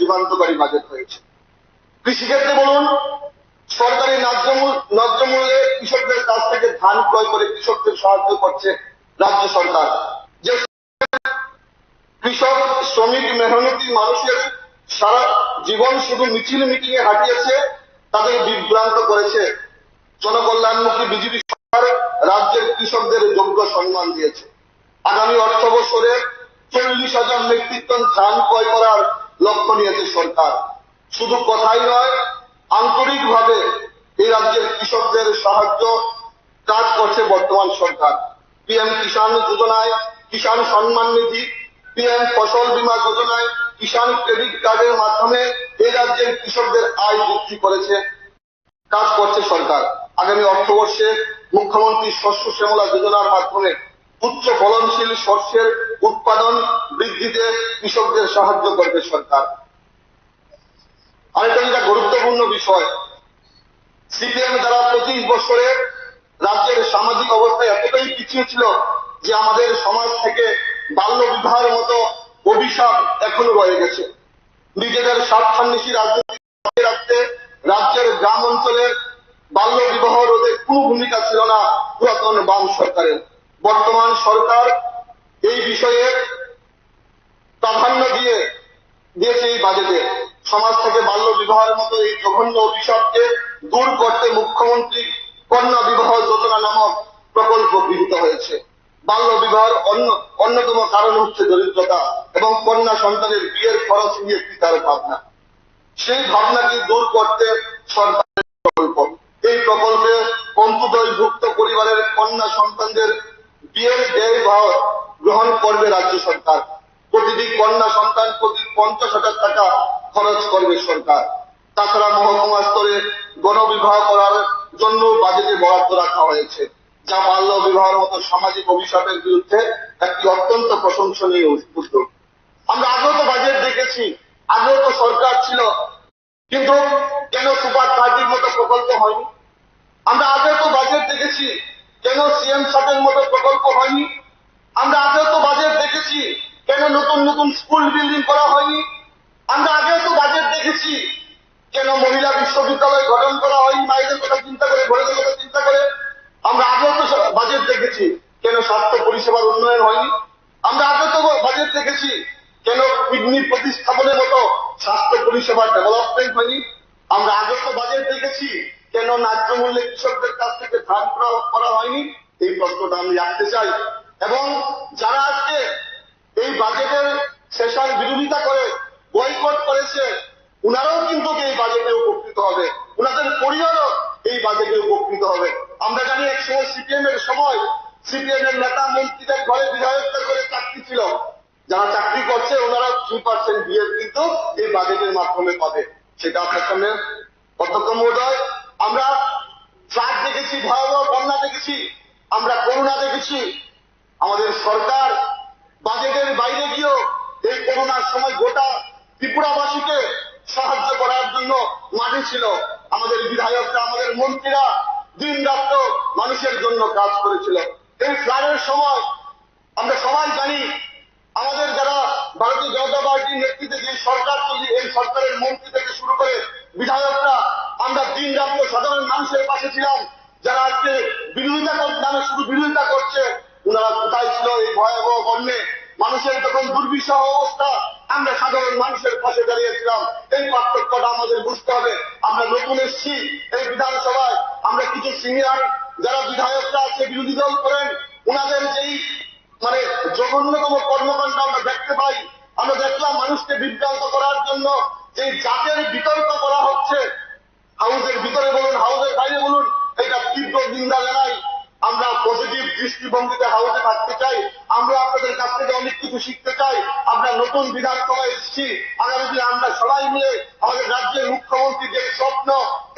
যুগান্তকারী বাজেট হয়েছে। কৃষিক্ষেত্রে বলুন, সরকারি ন্যায্য মূল্যে কৃষকদের কাছ থেকে ধান ক্রয় করে কৃষকদের সাহায্য করছে রাজ্য সরকার। যে কৃষক, শ্রমিক, মেহনতি মানুষের সারা জীবন শুধু মিছিল মিটিং এ হাঁটিয়েছে, তাদের বিভ্রান্ত করেছে। জনকল্যাণমুখী বিজেপি সরকার রাজ্যের কৃষকদের যোগ্য সম্মান দিয়েছে। আগামী অর্থ বছরে 40,000 মেট্রিক টন ধান ক্রয় করার লক্ষ্য নিয়েছে সরকার। শুধু কথাই নয়, আন্তরিকভাবে এই রাজ্যের কৃষকদের সাহায্য কাজ করছে বর্তমান সরকার। পিএম কিষাণ যোজনায় কিষাণ সম্মান নিধি, পিএম ফসল বীমা যোজনায় কিষাণ ক্রেডিট কার্ডের মাধ্যমে এই রাজ্যের কৃষকদের আয় বৃদ্ধি করেছে, কাজ করছে সরকার। আগামী অর্থবর্ষে মুখ্যমন্ত্রী শস্য শ্যামলা যোজনার মাধ্যমে উচ্চ ফলনশীল শস্যের উৎপাদন বৃদ্ধিতে কৃষকদের সাহায্য করবে সরকার। আরেকটা যেটা গুরুত্বপূর্ণ বিষয়, সিপিএম দ্বারা 25 বছরে রাজ্যের সামাজিক অবস্থা এতটাই পিছিয়ে ছিল যে আমাদের সমাজ থেকে বাল্য বিবাহের মতো অভিশাপ এখনো রয়ে গেছে। নিজেদের স্বার্থান্বেষী রাজনীতি রাখতে রাজ্যের গ্রাম অঞ্চলের বাল্য বিবাহ রোধে কোনো ভূমিকা ছিল না পুরাতন বাম সরকারের। বর্তমান সরকার এই বিষয়ে প্রাধান্য দিয়েছে এই বাজেটে। সমাজ থেকে বাল্য বিবাহের মতো এই জঘন্য অভিশাপকে দূর করতে মুখ্যমন্ত্রী কন্যা বিবাহ যোজনা নামক প্রকল্প গৃহীত হয়েছে। বাল্য বিবাহের অন্যতম কারণ হচ্ছে দরিদ্রতা এবং কন্যা সন্তানের বিয়ের খরচ নিয়ে পিতার ভাবনা। সেই ভাবনাকে দূর করতে সরকারের প্রকল্প। এই প্রকল্পে অন্তোদয়ভুক্ত পরিবারের কন্যা সন্তানদের বিয়ের ব্যয় গ্রহণ করবে রাজ্য সরকার। প্রতিটি কন্যা সন্তান প্রতি 50,000 টাকা খরচ করবে সরকার। তাছাড়া মহকুমা স্তরে গণবিবাহ করার জন্য বাজেটে বরাদ্দ রাখা হয়েছে, যা বাল্য বিবাহের মতো সামাজিক অভিশাপের বিরুদ্ধে একটি অত্যন্ত প্রশংসনীয় উদ্যোগ। আমরা আগেও তো বাজেট দেখেছি, আগেও তো সরকার ছিল, কিন্তু কেন সুপার 30 মতো প্রকল্প হয়নি? আমরা আগেও তো বাজেট দেখেছি, কেন সিএম সাথের মতো প্রকল্প হয়নি? আমরা আগেও তো বাজেট দেখেছি, কেন নতুন নতুন স্কুল বিল্ডিং করা হয়নি? আমরা আগেও তো বাজেট দেখেছি, কেন মহিলা বিশ্ববিদ্যালয় গঠন করা হয়নি মায়েদের কথা চিন্তা করে, ঘরেদের কথা চিন্তা করে? আমরা আগেও তো বাজেট দেখেছি, কেন স্বাস্থ্য পরিষেবার উন্নয়ন হয়নি? আমরা আগেও তো বাজেট দেখেছি, কেন কিডনি প্রতিস্থাপনের মতো স্বাস্থ্য পরিষেবার ডেভেলপমেন্ট হয়নি? আমরা আগেও তো বাজেট দেখেছি, কেন ন্যায্য মূল্যে কৃষকদের কাছ থেকে ধান করা হয়নি? এই প্রশ্নটা আমি রাখতে চাই। এবং যারা আজকে এই বাজেটের সেশন বিরোধিতা করে বয়কট করেছে, উনারাও কিন্তু এই বাজেটে উপকৃত হবে, উনাদের পরিবারও এই বাজেটে উপকৃত হবে। আমরা জানি এক সময় সিপিএম এর সময় সিপিএম এর নেতা মন্ত্রীদের ঘরে বিধায়কদের করে চাকরি ছিল, যারা চাকরি করছে ওনারা 3% বিএফ কিন্তু এই বাজেটের মাধ্যমে পাবে। সেটা আপনার সামনে অধ্যক্ষ মহোদয়, আমরা ফ্লাড দেখেছি, ভয়াবহ বন্যা দেখেছি, আমরা করোনা দেখেছি। আমাদের সরকার বাজেটের বাইরে গিয়েও এই করোনার সময় গোটা ত্রিপুরাবাসীকে সাহায্য করার জন্য মাঠে ছিল। আমাদের বিধায়করা, আমাদের মন্ত্রীরা দিন রাত্র মানুষের জন্য কাজ করেছিল। এই ফ্লাডের সময় আমরা সবাই জানি, আমাদের যারা ভারতীয় জনতা পার্টির নেতৃত্বে যে সরকার তৈরি, এই সরকারের মন্ত্রী থেকে শুরু করে বিধায়করা আমরা দিন রাত্র সাধারণ মানুষের পাশে ছিলাম। যারা আজকে বিরোধিতা নামে শুধু বিরোধিতা করছে, ওনারা কোথায় ছিল এই ভয়াবহ বন্যে? মানুষের তখন দুর্বিষহ অবস্থা, আমরা সাধারণ মানুষের পাশে দাঁড়িয়েছিলাম। এই পার্থক্যটা আমাদের বুঝতে হবে। আমরা নতুন এসছি এই বিধানসভায়, আমরা কিছু সিনিয়র যারা বিধায়করা আছে বিরোধী দল করেন, ওনাদের যেই জঘন্যতম কর্মকাণ্ড আমরা দেখতে পাই। আমরা দেখলাম মানুষকে বিভ্রান্ত করার জন্য যে জাতের বিতর্ক করা হচ্ছে, হাউসের ভিতরে বলুন, হাউসের বাইরে বলুন, এটা তীব্র নিন্দা জানাই। আমরা পজিটিভ দৃষ্টিভঙ্গিতে হাউসে থাকতে চাই, আমরা আপনাদের কাছ থেকে অনেক কিছু শিখতে চাই। আমরা নতুন বিধানসভায় এসেছি, আগামী দিনে আমরা সবাই মিলে আমাদের রাজ্যের মুখ্যমন্ত্রী যে স্বপ্ন,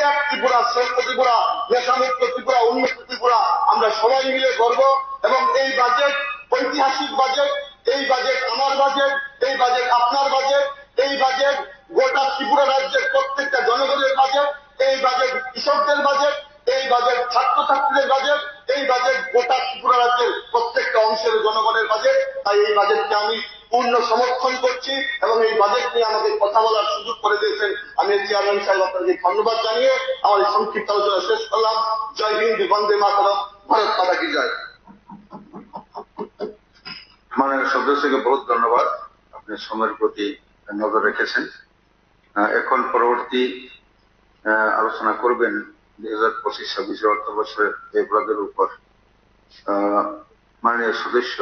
এক ত্রিপুরা শ্রেষ্ঠ ত্রিপুরা, নেশামুক্ত ত্রিপুরা, উন্নত ত্রিপুরা, আমরা সবাই মিলে করব। এবং এই বাজেট ঐতিহাসিক বাজেট, এই বাজেট আমার বাজেট, এই বাজেট আপনার বাজেট, এই বাজেট গোটা ত্রিপুরা রাজ্যের প্রত্যেকটা জনগণের বাজেট, এই বাজেট কৃষকদের বাজেট, এই বাজেট ছাত্রছাত্রীদের বাজেট, এই বাজেট গোটা ত্রিপুরা রাজ্যের প্রত্যেকটা অংশের জনগণের বাজেট। তাই এই বাজেটকে আমি পূর্ণ সমর্থন করছি এবং এই বাজেট নিয়ে আমাদের কথা বলার সুযোগ করে দিয়েছেন। আমি চেয়ারম্যান সাহেব আপনাকে ধন্যবাদ জানিয়ে আমার এই সংক্ষিপ্ত আলোচনা শেষ করলাম। জয় হিন্দ, বন্দে মাতরম, ভারত মাতা কি জয়। মাননীয় সদস্যকে বহুত ধন্যবাদ, আপনি সময়ের প্রতি নজর রেখেছেন। এখন পরবর্তী আলোচনা করবেন 2025-26 অর্থবর্ষের ব্যয়বরাদ্দের উপর মাননীয় সদস্য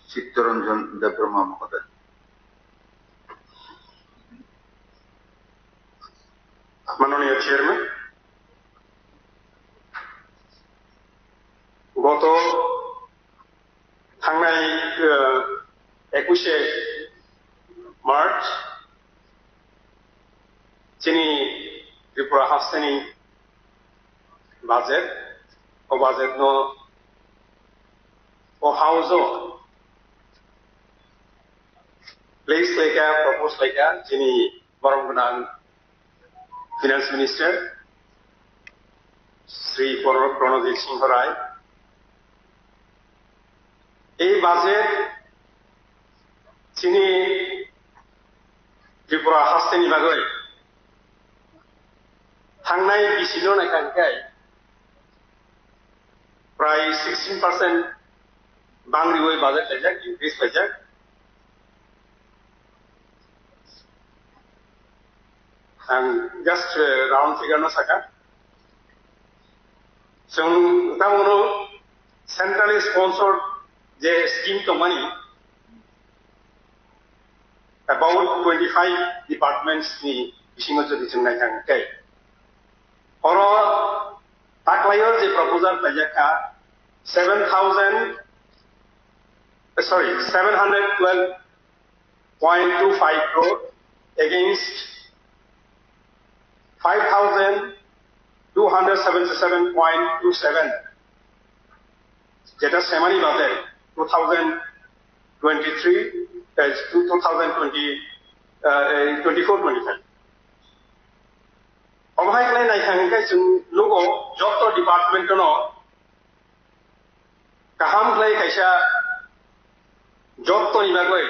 চিত্তরঞ্জন দেববর্মা মহোদয়। মাননীয় চেয়ারম্যান, গত थांनाय 21 मार्च जोंनि त्रिपुरा हाउसनि बाजेट बाजेटनो हाउसआव प्लेस लायका प्रपोज लायका जोंनि बरं गोनां फाइनान्स मिनिस्टार श्री प्रणजीत सिंह राय এই বাজেট চিনি ত্রিপুরা হাস্তেনি বাগৈ थांनाय बिसिल' नायखांखाय प्राय 16% बांग्रिवै बाजेट लायजाक इंक्रिज लायजाक आं जास्ट राउंड फिगार न साका जों तामनो सेंट्रली स्पॉन्सर्ड जे scheme to money about 25 departments ni bisingo jodi जों नायखांखाय oro taklayo je proposal pajaka 712.25 crore against 5,277.27 যেটা সেমানি বাজেট 2023 to 2024-25 अबहाय नायखांखाय जों लोगो जत डिपार्टमेंट न गाहाम खाय खायसा जत नि बागै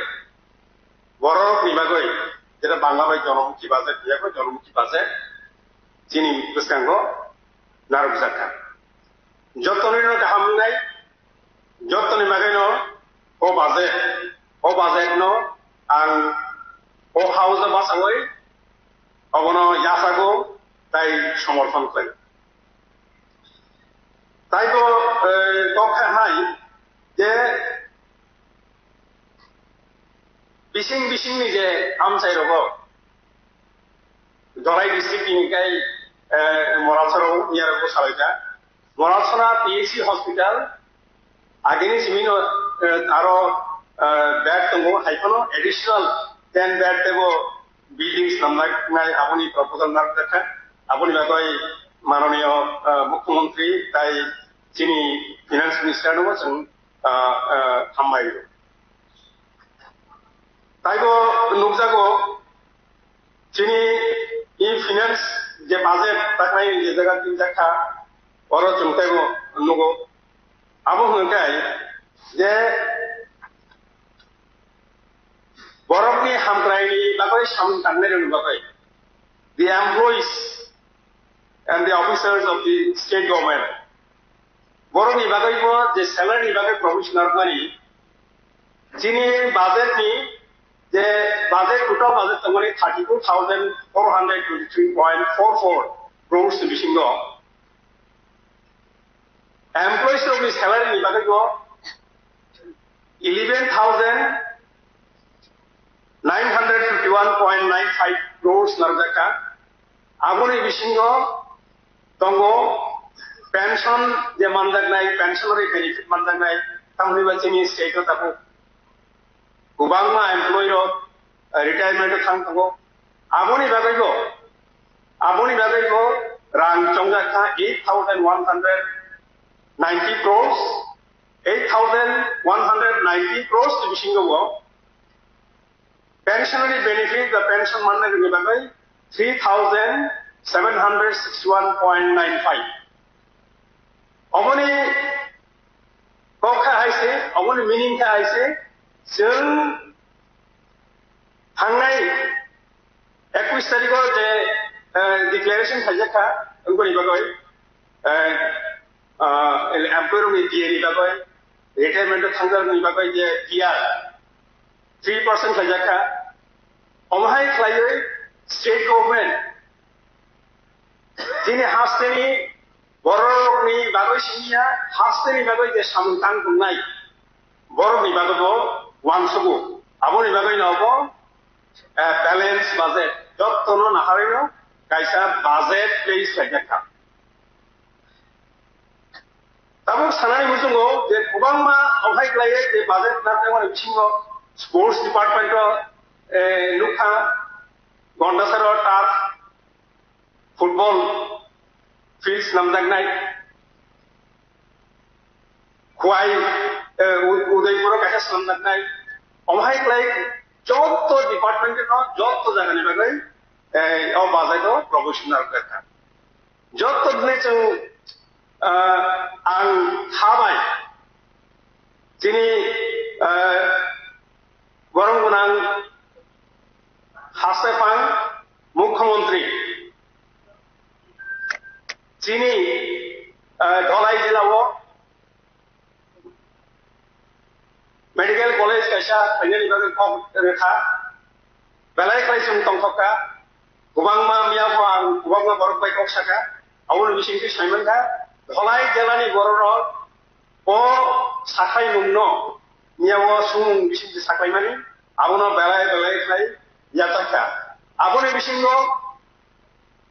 बरफ नि बागै जेरा बांला बाय जनमुखी बाजेट बियाबो जनमुखी बाजेट जिनि गोसखांगो नारबजाखा जतनि न गाहाम नाय जतनि बागै न o budget no ang o house basangoi obono yasago tai সমর্থন করে তাই তো তখন হাই যে বিশিং নি যে আমসাই রব Dalai district নিকাই মরাছরাও ইয়ারগো সালাইটা মরাছনা PHC hospital আগেনি Cimino আরো बेड दंग हाइफानो एडिशनल 10 बेड देबो बिल्डिंग्स नामनाय आबनि प्रपोजल नारखा आबनि बागै माननीय मुख्यमंत्री ताई जिनि फाइनान्स मिनिस्टार नो जों हामबाय ताइबो नुकजागो जिनि इ फाइनान्स जे बाजेट ताकनाय जे जायगा दिन जाखा अरो जोंताइबो नुगो आबो होनखाय जे बरफनि हामग्रायनि बागै सामखांनाय रों बागै the employees and the officers of the state government बरफनि बागैबो जे सैलारि बागै प्रोविजनर मानि जिनि बाजेटनि जे बाजेट टोटल बाजेट तंगनि 32,423.44 crores बिसिंगो employees of the salary बागैबो 11,951.95 crores narjaka aboni bisingo tongo pension je manjaknai pensionary benefit manjaknai tamni bachini state tabu gubangma employee ro retirement thang tango aboni bagaigo rang chongjaka 8,190 crores 8,190 crores bisingo pensionary benefit, the pension money will be 3,761.95. Omoni Koka I say, Omoni meaning I say, Sung थांनाय 21 तारिखआव जे declaration खायजाखा अंगनि बागै एम्प्लयरनि डिएनि बागै retirement थांजारनि बागै जे DR 3% खायजाखा अमहाय खालायै state government दिनै हास्टेनि बर'नि बागै सिनिया हास्टेनि बागै जे सामथां दुंनाय बर'नि बागैबो वानसुगु आबनि बागै नावबो बैलेंस बाजेट जत्तनो नाहारिनो कायसा बाजेट प्लेस खायजाखा ताबो सानाय मुजुंगो जे गोबांमा अहाय खालायै जे बाजेट नारनाय बिथिङाव स्पोर्ट्स डिपार्टमेंट लुखा गंडासार टार्फ फुटबल फिल्ड्स नामदांनाय खुवाई उदयपुर कायसा नामदांनाय अहाय खालाय जत्त डिपार्टमेंट जत्त जायगानि बागै बाजेटआव प्रफेशनल करखा जत्त दिनै जों आं थाबाय दिनै गरम गोनां हास्टेफां मुख्यमंत्री दिनै धलाई जिल्लायाव मेडिकल कलेज कायसा फाइनाल बागै रेखा बेलाय खायसुं तंथका गोबांमा मियाबो आं गोबांमा बरफ बाय कक्साका आवल बिसिंथि साइमोनका धलाई जिल्लानि बर'र अ साखाय मुंनो मियाबो सुमुं बिसिंथि साखायमानि आवनो बेलाय खाय याताका आबनि बिसिंगो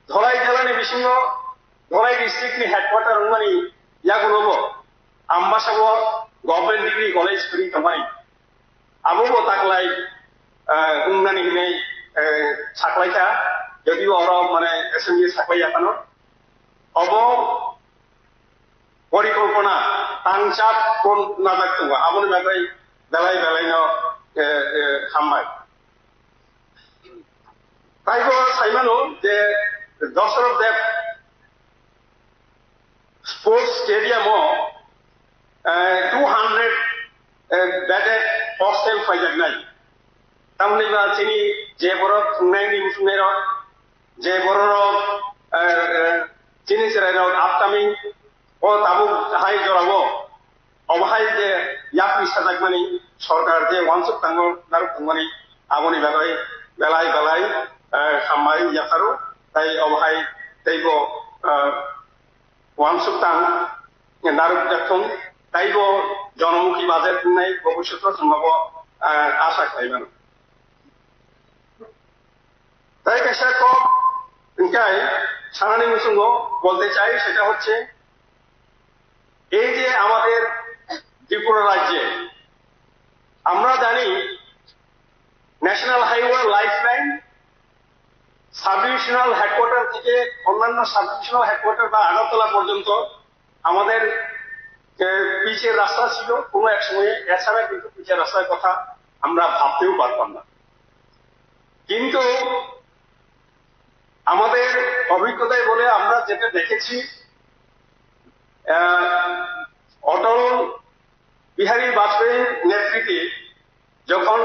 धलाई जिल्लानि बिसिंगो धलाई डिस्ट्रिक्टनि हेडक्वार्टार मानि यागुनोबो आम्बासाबो गभर्नमेंट डिग्री कॉलेज फ्री तमाय आबो ताकलाय उंनानि हिनै साखलायता यदिबो अर माने एसेंबली साखलाय याखानो अबो परिकल्पना तांचाप कोन नाजाक दङ आबोनि बागै बेलायनो हामबाय ताइबो साइमानो जे दशरथ देव स्पोर्ट्स स्टेडियामआव 200 बेडेड हस्टेल फायजागनाय तामनिबा जोंनि जे बर' खुंनायनि मुसुंनाय जे बर' जोंनि जेराव आपकामिं अ ताबु हाय जरावो अबहाय जे यापि साजागमानि सरकार जे वानसुक थांगो नारु खुंमानि आबनि बागै बेलाय खामाय याखारु ताइ अबहाय दैबो वानसुक थां नारु जाथुं ताइबो जनमुखी बाजेट खुंनाय भबिष्यतआव जोंनाबो आशा खालामो তাই কাছে তো ইনকাই সারানি মুসুঙ্গ বলতে চাই সেটা হচ্ছে এই যে আমাদের ত্রিপুরা রাজ্যে আমরা জানি national highway lifeline sub divisional headquarter থেকে অন্যান্য সাব ডিভিশনাল হেডকোয়ার্টার বা আগরতলা পর্যন্ত আমাদের পিচের রাস্তা ছিল কোনো এক সময়ে এছাড়া কিন্তু পিচের রাস্তার কথা আমরা ভাবতেও পারতাম না কিন্তু আমাদের অভিজ্ঞতায় বলে আমরা যেটা দেখেছি অটল বিহারী বাজপেয়ীর নেতৃত্বে যখন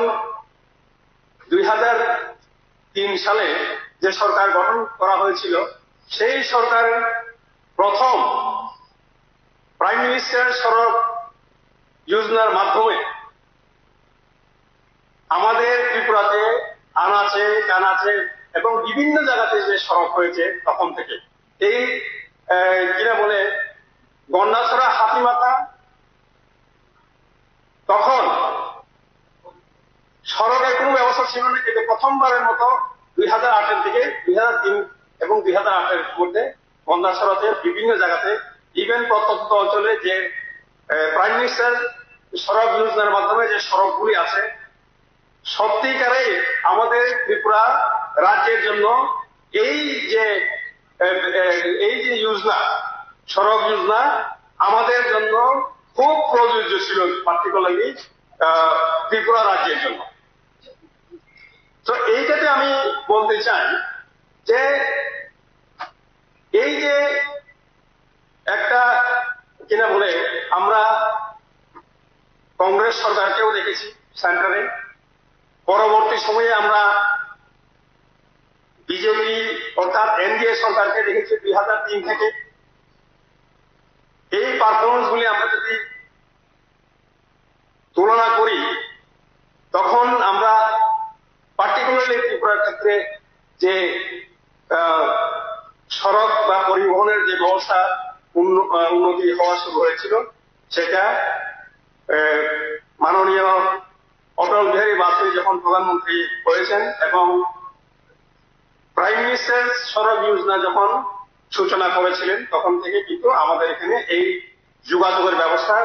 2003 সালে যে সরকার গঠন করা হয়েছিল সেই সরকার প্রথম প্রাইম মিনিস্টার সড়ক যোজনার মাধ্যমে আমাদের ত্রিপুরাতে আনাচে কানাচে এবং বিভিন্ন জায়গাতে যে সড়ক হয়েছে তখন থেকে এই কিনা বলে গন্ডাছড়া হাতিমাথা তখন সড়কের কোনো ব্যবস্থা ছিল না কিন্তু প্রথমবারের মতো 2008 থেকে 2003 এবং 2008 মধ্যে গন্ডাছড়াতে বিভিন্ন জায়গাতে ইভেন প্রত্যন্ত অঞ্চলে যে প্রাইম মিনিস্টার সড়ক যোজনার মাধ্যমে যে সড়কগুলি আছে সত্যিকারে আমাদের ত্রিপুরা রাজ্যের জন্য এই যে যোজনা সড়ক যোজনা আমাদের জন্য খুব প্রযোজ্য ছিল পার্টিকুলারলি ত্রিপুরা রাজ্যের জন্য তো এইটাতে আমি বলতে চাই যে এই যে একটা কিনা বলে আমরা কংগ্রেস সরকারকেও দেখেছি সেন্টারে পরবর্তী সময়ে আমরা বিজেপি অর্থাৎ এনডিএ সরকারকে দেখেছি 2003 থেকে। এই পারফরমেন্স গুলি আমরা যদি তুলনা করি, তখন আমরা পার্টিকুলারলি ত্রিপুরার ক্ষেত্রে যে সড়ক বা পরিবহনের যে ব্যবস্থা উন্নতি হওয়া শুরু হয়েছিল, সেটা মাননীয় অটল বিহারী বাজপেয়ী যখন প্রধানমন্ত্রী হয়েছেন এবং প্রাইম মিনিস্টার সড়ক যোজনা যখন সূচনা করেছিলেন, তখন থেকে কিন্তু আমাদের এখানে এই যোগাযোগের ব্যবস্থা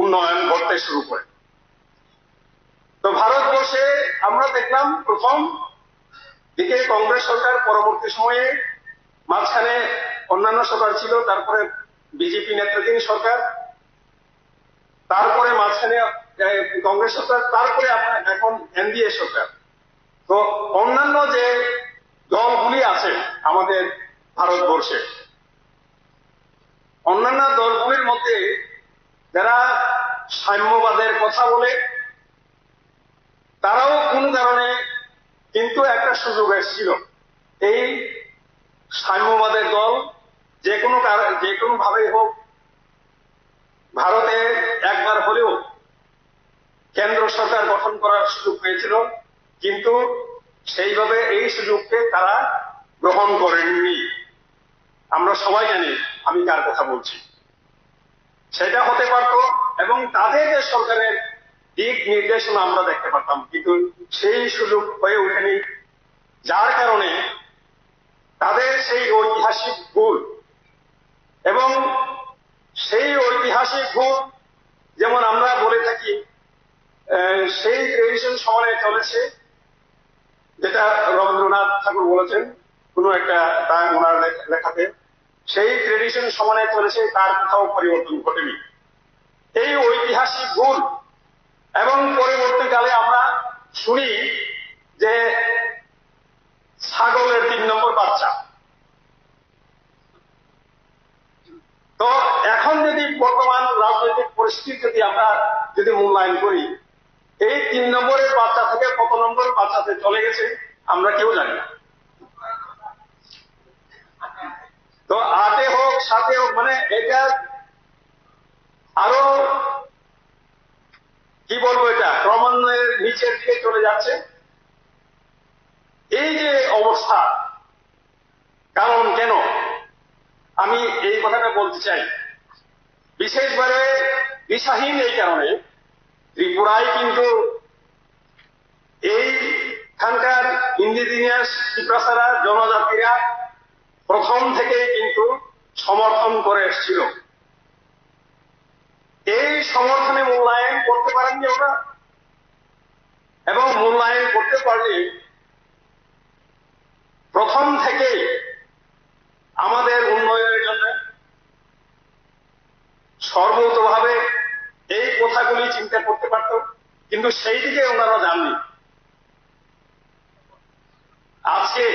উন্নয়ন ঘটতে শুরু করে। তো ভারতবর্ষে আমরা দেখলাম প্রথম দিকে কংগ্রেস সরকার, পরবর্তী সময়ে মাঝখানে অন্যান্য সরকার ছিল, তারপরে বিজেপি নেতৃত্বাধীন সরকার, তারপরে মাঝখানে কংগ্রেস সরকার, তারপরে এখন এনডিএ সরকার। তো অন্যান্য যে দলগুলি আছে আমাদের ভারতবর্ষে, অন্যান্য দলগুলির মধ্যে যারা সাম্যবাদের কথা বলে, তারাও কোন কারণে কিন্তু একটা সুযোগ এসেছিল এই সাম্যবাদের দল যে কোনো ভাবেই হোক ভারতে একবার হলেও কেন্দ্র সরকার গঠন করার সুযোগ পেয়েছিল, কিন্তু সেইভাবে এই সুযোগকে তারা গ্রহণ করেননি। আমরা সবাই জানি আমি কার কথা বলছি। সেটা হতে পারত এবং তাদের যে সরকারের দিক নির্দেশনা আমরা দেখতে পারতাম, কিন্তু সেই সুযোগ হয়ে ওঠেনি, যার কারণে তাদের সেই ঐতিহাসিক ভুল এবং সেই ঐতিহাসিক ভুল, যেমন আমরা বলে থাকি, সেই ট্রেডিশন সমানে চলেছে, যেটা রবীন্দ্রনাথ ঠাকুর বলেছেন কোন একটা ওনার লেখাতে, সেই ট্রেডিশন সমানে চলেছে, তার কোথাও পরিবর্তন ঘটেনি। এই ঐতিহাসিক ভুল এবং পরবর্তীকালে আমরা শুনি যে ছাগলের 3 নম্বর বাচ্চা। তো এখন যদি বর্তমান রাজনৈতিক পরিস্থিতি আমরা যদি মূল্যায়ন করি, এই 3 নম্বরের বাচ্চা থেকে কত নম্বর বাচ্চাতে চলে গেছে আমরা কেউ জানি না। তো 8 হোক 7 হোক, মানে এটা আরো কি বলবো, এটা ক্রমান্বয়ে নিচের দিকে চলে যাচ্ছে। এই যে অবস্থা, কারণ কেন আমি এই কথাটা বলতে চাই, বিশেষভাবে দিশাহীন এই কারণে ত্রিপুরায় কিন্তু এইখানকার ইন্ডিজিনিয়াস ত্রিপুরাসারা জনজাতিরা প্রথম থেকে কিন্তু সমর্থন করে এসেছিল। এই সমর্থনে মূল্যায়ন করতে পারেননি ওরা, এবং মূল্যায়ন করতে পারলে প্রথম থেকে আমাদের উন্নয়নের জন্য সর্বতভাবে এই কথাগুলি চিন্তা করতে পারত, কিন্তু সেই দিকে ওনারা যাননি। আজকে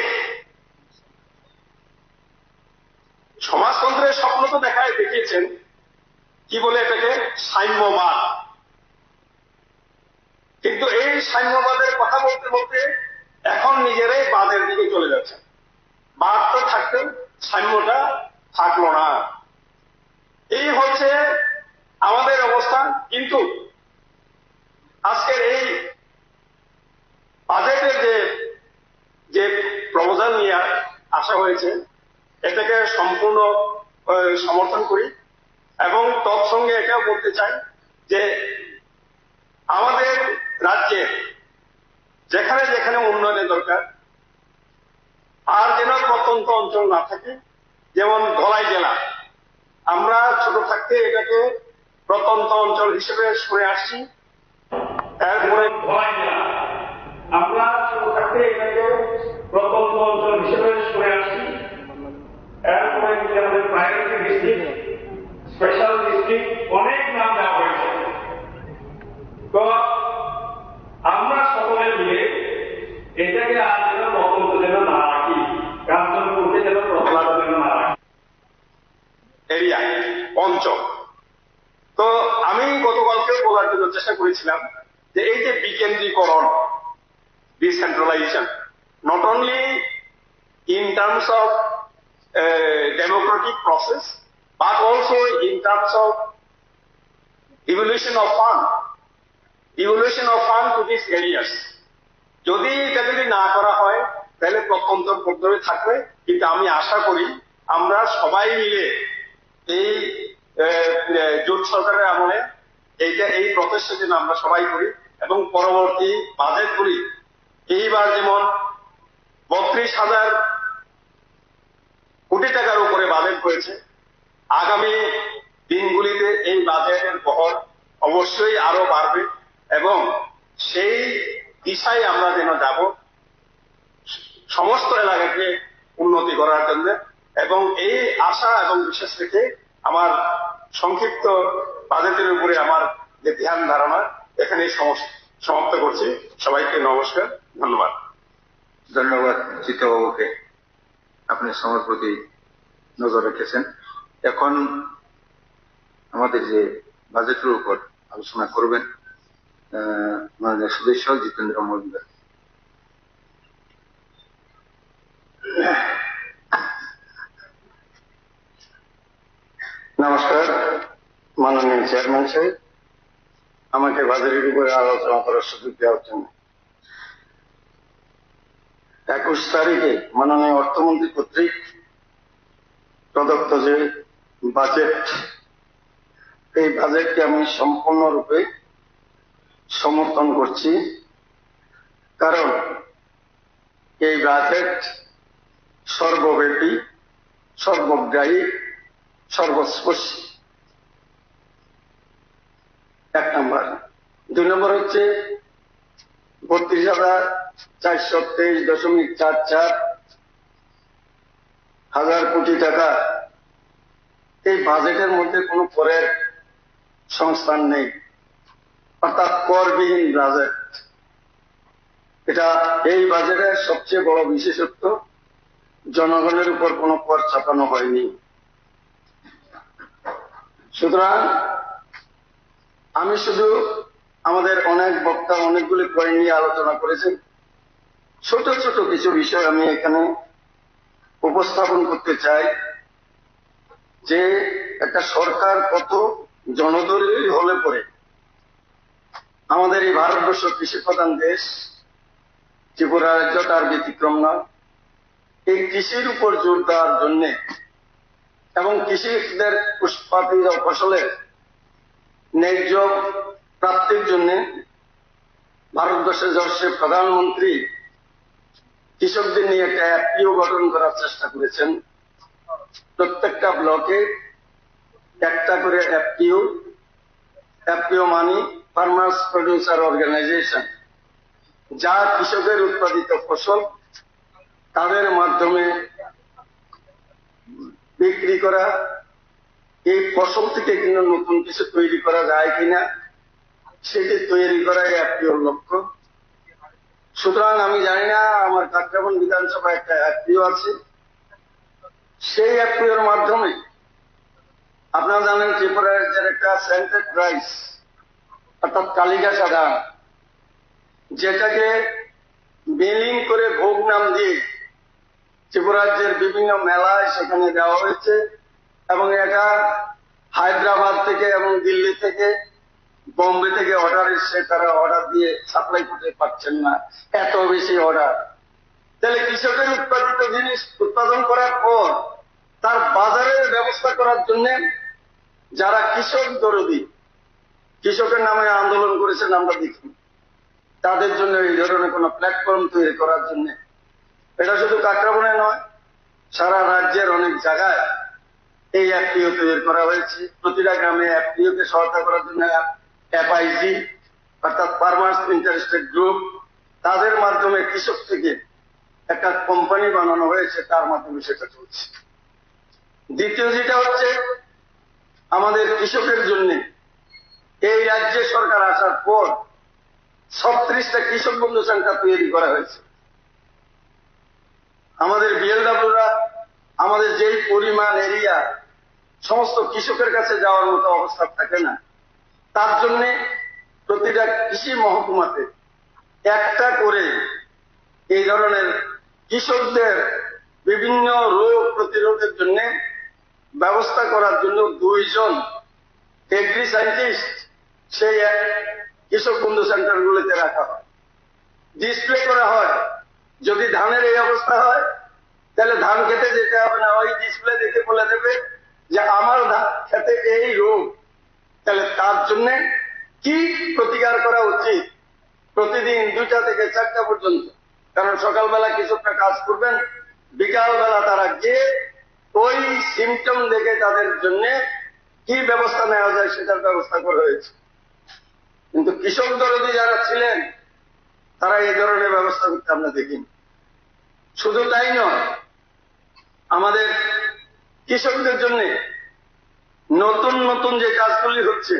সমাজতন্ত্রের স্বপ্ন তো দেখিয়েছেন, কি বলে এটাকে, সাম্যবাদ। কিন্তু এই সাম্যবাদের কথা বলতে বলতে এখন নিজেরাই বাদের দিকে চলে যাচ্ছে। বাদ তো থাকতেও সাম্যটা থাকলো না। এই হচ্ছে আমাদের অবস্থা। কিন্তু আজকের এই বাজেটের যে প্রপোজাল নিয়ে আসা হয়েছে, এটাকে সম্পূর্ণ সমর্থন করি এবং তৎসঙ্গে এটাও বলতে চাই যে আমাদের রাজ্যে যেখানে যেখানে উন্নয়নের দরকার, আর যেন প্রত্যন্ত অঞ্চল না থাকে। যেমন ধলাই জেলা, আমরা ছোট থাকতে এটাকে প্রত্যন্ত অঞ্চল হিসেবে শুনে আসছি। এরপরে ধলাই জেলা, আমরা ছোট থাকতে এটাকে প্রত্যন্ত অঞ্চল হিসেবে শুনে আসছি। এরপরে আমাদের প্রাইমারি ডিস্ট্রিক্ট, স্পেশাল ডিস্ট্রিক্ট, অনেক নাম দেওয়া হয়েছে। তো আমরা সকলে মিলে এটাকে আর যেন প্রত্যন্ত যেন না রাখি, কাঞ্চনপুরকে যেন প্রহ্লাদ যেন না রাখি, এরিয়া অঞ্চল। তো আমি গতকালকেও বলার জন্য চেষ্টা করেছিলাম যে এই যে বিকেন্দ্রীকরণ, decentralization, not only in terms of democratic process, but also in terms of evolution of fund to these areas. যদি এটা যদি না করা হয় তাহলে প্রত্যন্তর পদ্ধতি থাকবে, কিন্তু আমি আশা করি আমরা সবাই মিলে এই জোট সরকারের আমলে এই প্রচেষ্টা যেন আমরা সবাই করি এবং পরবর্তী বাজেটগুলি এইবার যেমন 32,000 কোটি টাকার উপরে বাজেট হয়েছে, আগামী দিনগুলিতে এই বাজেটের বহর অবশ্যই আরো বাড়বে এবং সেই দিশায় আমরা যেন যাব সমস্ত এলাকাকে উন্নতি করার জন্য। এবং এই আশা এবং বিশেষ রেখে আমার সংক্ষিপ্ত বাজেটের উপরে আমার যে ধ্যান ধারণা এখানে সমাপ্ত করছি। সবাইকে নমস্কার, ধন্যবাদ। ধন্যবাদ চিত্তবাবুকে, আপনি সময়ের প্রতি নজর রেখেছেন। এখন আমাদের যে বাজেটের উপর আলোচনা করবেন মাননীয় সদস্য জিতেন্দ্র মজুমদার। নমস্কার মাননীয় চেয়ারম্যান সাহেব, আমাকে বাজেটের উপরে আলোচনা করার সুযোগ দেওয়ার জন্য। 21 তারিখে মাননীয় অর্থমন্ত্রী কর্তৃক প্রদত্ত যে বাজেট, এই বাজেটকে আমি সম্পূর্ণরূপে সমর্থন করছি, কারণ এই বাজেট সর্বব্যাপী, সর্বগ্রাহী, সর্বস্পর্শী। 1 নম্বর। 2 নম্বর হচ্ছে 32,423.44 হাজার কোটি টাকা এই বাজেটের মধ্যে কোনো করের সংস্থান নেই, অর্থাৎ করবিহীন বাজেট। এটা এই বাজেটের সবচেয়ে বড় বিশেষত্ব, জনগণের উপর কোনো কর চাপানো হয়নি। সুতরাং আমি শুধু আমাদের অনেক বক্তা অনেকগুলি পয়েন্ট নিয়ে আলোচনা করেছেন, ছোট ছোট কিছু বিষয় আমি এখানে উপস্থাপন করতে চাই যে একটা সরকার কত জনদরদী হলে পরে আমাদের এই ভারতবর্ষ কৃষি প্রধান দেশ, ত্রিপুরা রাজ্য তার ব্যতিক্রম না। এই কৃষির উপর জোর দেওয়ার জন্য এবং কৃষকদের উৎপাদিত ফসলের ন্যায্য প্রাপ্তির জন্য ভারতবর্ষের যশস্বী প্রধানমন্ত্রী কৃষকদের নিয়ে একটা এফপিও গঠন করার চেষ্টা করেছেন। প্রত্যেকটা ব্লকে একটা করে এফপিও মানে ফার্মার্স প্রডিউসার অর্গানাইজেশন, যা কৃষকের উৎপাদিত ফসল তাদের মাধ্যমে বিক্রি করা, এই ফসল থেকে কিনা নতুন কিছু তৈরি করা যায় কিনা সেটি তৈরি করাই এফপিওর লক্ষ্য। সুতরাং আমি জানি না, আমার কাকরাবন বিধানসভায় একটা এফপিও আছে, সেই এফপিওর মাধ্যমে আপনারা জানেন ত্রিপুরা রাজ্যের একটা সেন্টেড রাইস অর্থাৎ কালিকা সাদা, যেটাকে মিলিং করে ভোগ নাম দিয়ে ত্রিপুরা রাজ্যের বিভিন্ন মেলায় সেখানে দেওয়া হয়েছে এবং এটা হায়দ্রাবাদ থেকে এবং দিল্লি থেকে বোম্বে থেকে অর্ডার এসছে, তারা অর্ডার দিয়ে সাপ্লাই করতে পারছেন না, এত বেশি অর্ডার। তাহলে কৃষকের উৎপাদিত জিনিস উৎপাদন করার পর তার বাজারের ব্যবস্থা করার জন্য যারা কৃষক দরদী, কৃষকের নামে আন্দোলন করেছেন আমরা দেখি, তাদের জন্য এই ধরনের কোন প্ল্যাটফর্ম তৈরি করার জন্য, এটা শুধু কাকরাবনে নয়, সারা রাজ্যের অনেক জায়গায় এই এফপিও তৈরি করা হয়েছে। প্রতিটা গ্রামে এফপিও কে সহায়তা করার জন্য এফআইজি অর্থাৎ ফার্মার্স ইন্টারেস্টেড গ্রুপ, তাদের মাধ্যমে কৃষক থেকে একটা কোম্পানি বানানো হয়েছে, তার মাধ্যমে সেটা চলছে। দ্বিতীয় যেটা হচ্ছে আমাদের কৃষকের জন্য এই রাজ্যে সরকার আসার পর 36টা কৃষক বন্ধু সংখ্যা তৈরি করা হয়েছে। আমাদের বিএলডব্লিউরা আমাদের যেই পরিমাণ এরিয়া সমস্ত কৃষকের কাছে যাওয়ার মতো অবস্থা থাকে না, তার জন্য প্রতিটা কৃষি মহকুমাতে একটা করে এই ধরনের কৃষকদের বিভিন্ন রোগ প্রতিরোধের জন্য ব্যবস্থা করার জন্য 2 জন এগ্রি সায়েন্টিস্ট সেই কৃষক বন্ধু সেন্টারগুলোতে রাখা হয়, ডিসপ্লে করা হয়। যদি ধানের এই অবস্থা হয় তাহলে ধান খেতে যেতে হবে না, ওই ডিসপ্লে দেখে বলে দেবে যে আমার খেতে এই রোগ, তাহলে তার জন্য কি প্রতিকার করা উচিত প্রতিদিন 2টা থেকে 4টা পর্যন্ত। কারণ সকালবেলা কৃষকরা কাজ করবেন, বিকালবেলা তারা গিয়ে ওই সিমটম দেখে তাদের জন্য কি ব্যবস্থা নেওয়া যায় সেটার ব্যবস্থা করা হয়েছে। কিন্তু কৃষক দরদি যারা ছিলেন তারা এই ধরনের ব্যবস্থা করতে আমরা দেখিনি। শুধু তাই নয়, আমাদের কৃষকদের জন্য নতুন নতুন যে কাজগুলি হচ্ছে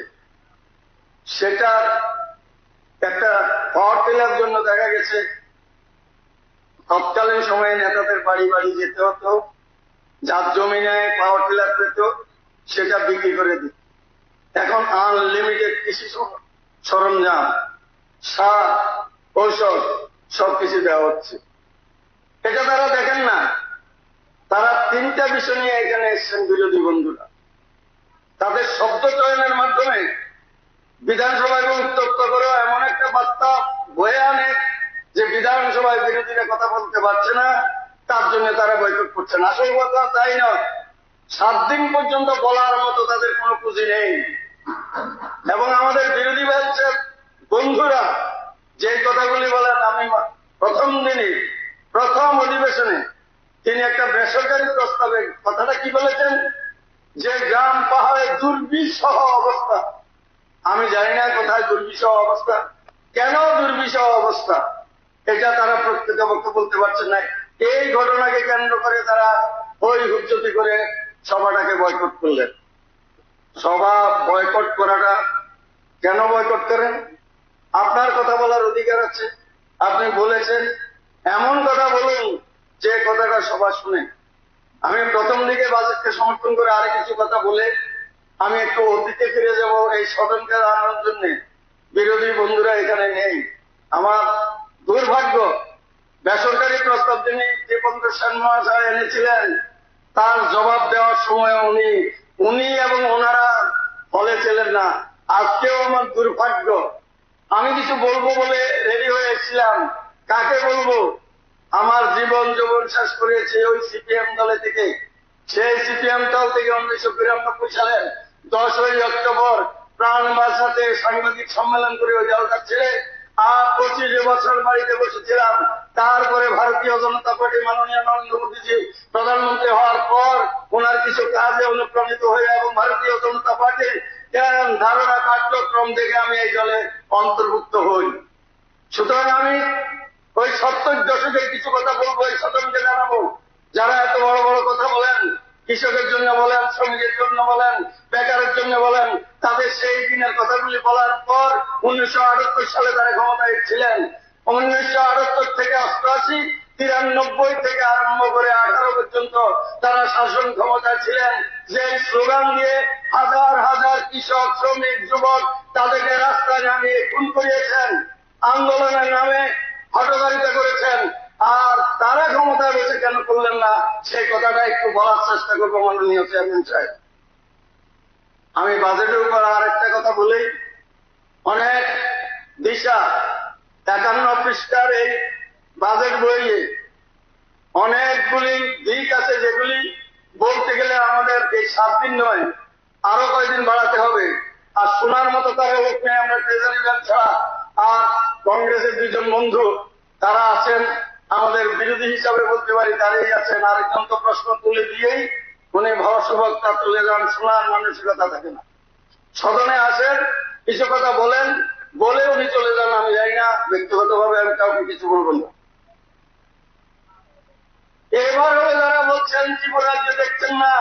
সেটা একটা পাওয়ার টিলার জন্য দেখা গেছে তৎকালীন সময়ে নেতাদের বাড়ি বাড়ি যেতে হতো, যার জমি নেয় পাওয়ার টিলার পেত, সেটা বিক্রি করে দিত। এখন আনলিমিটেড কৃষি সরঞ্জাম, সার, ঔষধ সবকিছু দেওয়া হচ্ছে। এটা তারা দেখেন না। তারা 3টা বিষয় নিয়ে এখানে এসছেন বিরোধী বন্ধুরা। তাদের শব্দ চয়নের মাধ্যমে বিধানসভাকে উত্তপ্ত করে এমন একটা বার্তা বয়ে আনে যে বিধানসভায় বিরোধীরা কথা বলতে পারছে না, তার জন্য তারা বয়কট করছে না। আসল কথা তাই নয়, 7 দিন পর্যন্ত বলার মতো তাদের কোনো পুঁজি নেই। এবং আমাদের বিরোধী দলের বন্ধুরা যে কথাগুলি বলেন, আমি প্রথম অধিবেশনে তিনি একটা বেসরকারি প্রস্তাবে কথাটা কি বলেছেন যে গ্রাম পাহাড়ে দুর্বিষহ অবস্থা। আমি জানি না কোথায় দুর্বিষহ অবস্থা, কেন দুর্বিষহ অবস্থা, এটা তারা প্রকৃতপক্ষে বলতে পারছেন না। এই ঘটনাকে কেন্দ্র করে তারা হই হুজ্জতি করে সভাটাকে বয়কট করলেন। সভা বয়কট করাটা কেন বয়কট করেন? আপনার কথা বলার অধিকার আছে, আপনি বলেছেন, এমন কথা বলুন যে কথাটা সবাই শুনে। আমি প্রথম দিকে বাজেটকে সমর্থন করে আরো কিছু কথা বলে আমি একটু অতীতে ফিরে যাব। এই সদনকে আনার জন্য বিরোধী বন্ধুরা এখানে নেই। আমার দুর্ভাগ্য, বেসরকারি প্রস্তাব যিনি দীপঙ্কর সেন মহাশয় এনেছিলেন তার জবাব দেওয়ার সময় উনি এবং ওনারা হলে ছিলেন না। আজকেও আমার দুর্ভাগ্য, আমি কিছু বলবো বলে রেডি হয়ে এসেছিলাম, কাকে বলবো? আমার জীবন যৌবন শেষ করেছে ওই সিপিএম দলে থেকে। সেই সিপিএম দল থেকে 1992 সালের 10ই অক্টোবর প্রাণ বাঁচাতে সাংবাদিক সম্মেলন করে ওই দলটা ছেড়ে আর 25 বছর বাড়িতে বসেছিলাম। তারপরে ভারতীয় জনতা পার্টি মাননীয় নরেন্দ্র মোদীজি প্রধানমন্ত্রী হওয়ার পর ওনার কিছু কাজে অনুপ্রাণিত হয়ে এবং ভারতীয় জনতা পার্টির ধারণা কার্যক্রম দেখে আমি এই দলে অন্তর্ভুক্ত হই। সুতরাং আমি ওই 70 দশকে কিছু কথা বলবো, এই সদনকে জানাবো। যারা এত বড় বড় কথা বলেন, কৃষকের জন্য বলেন, শ্রমিকের জন্য বলেন, বেকারের জন্য বলেন, তাদের সেই দিনের কথাগুলি বলার পর 1978 সালে তারা ক্ষমতায় ছিলেন। 1978 থেকে 88, 93 থেকে আরম্ভ করে 18 পর্যন্ত তারা শাসন ক্ষমতায় ছিলেন। যে স্লোগান দিয়ে হাজার হাজার কৃষক, শ্রমিক, যুবক তাদেরকে রাস্তায় নামিয়ে খুন করিয়েছেন, আন্দোলনের নামে হটকারিতা করেছেন, আর তারা ক্ষমতায় বসে কেন করলেন না সেই কথাটা একটু বলার চেষ্টা করবো মাননীয় চেয়ারম্যান সাহেব। আমি বাজেটের উপর আর একটা কথা বলি। অনেক দিশা 51 পৃষ্ঠার এই বাজেট বইয়ে অনেকগুলি দিক আছে যেগুলি বলতে গেলে আমাদের এই 7 দিন নয়, আরো কয়েকদিন বাড়াতে হবে। আর শোনার মতো তারা লোক নেই আমরা ট্রেজারি ব্যাংক ছাড়া। আর কংগ্রেসের 2 জন বন্ধু তারা আছেন, আমাদের বিরোধী হিসাবে বলতে পারি দাঁড়িয়ে আছেন। আরেকজন তো প্রশ্ন তুলে দিয়েই উনি ভরসবক্তা তুলে যান, শোনার মানসিকতা থাকে না। সদনে আসেন, কিছু কথা বলেন, বলে উনি চলে যান। আমি জানি না, ব্যক্তিগতভাবে আমি কাউকে কিছু বলবো না। এবারও যারা বলছেন ত্রিপুরাজ্যে দেখছেন না,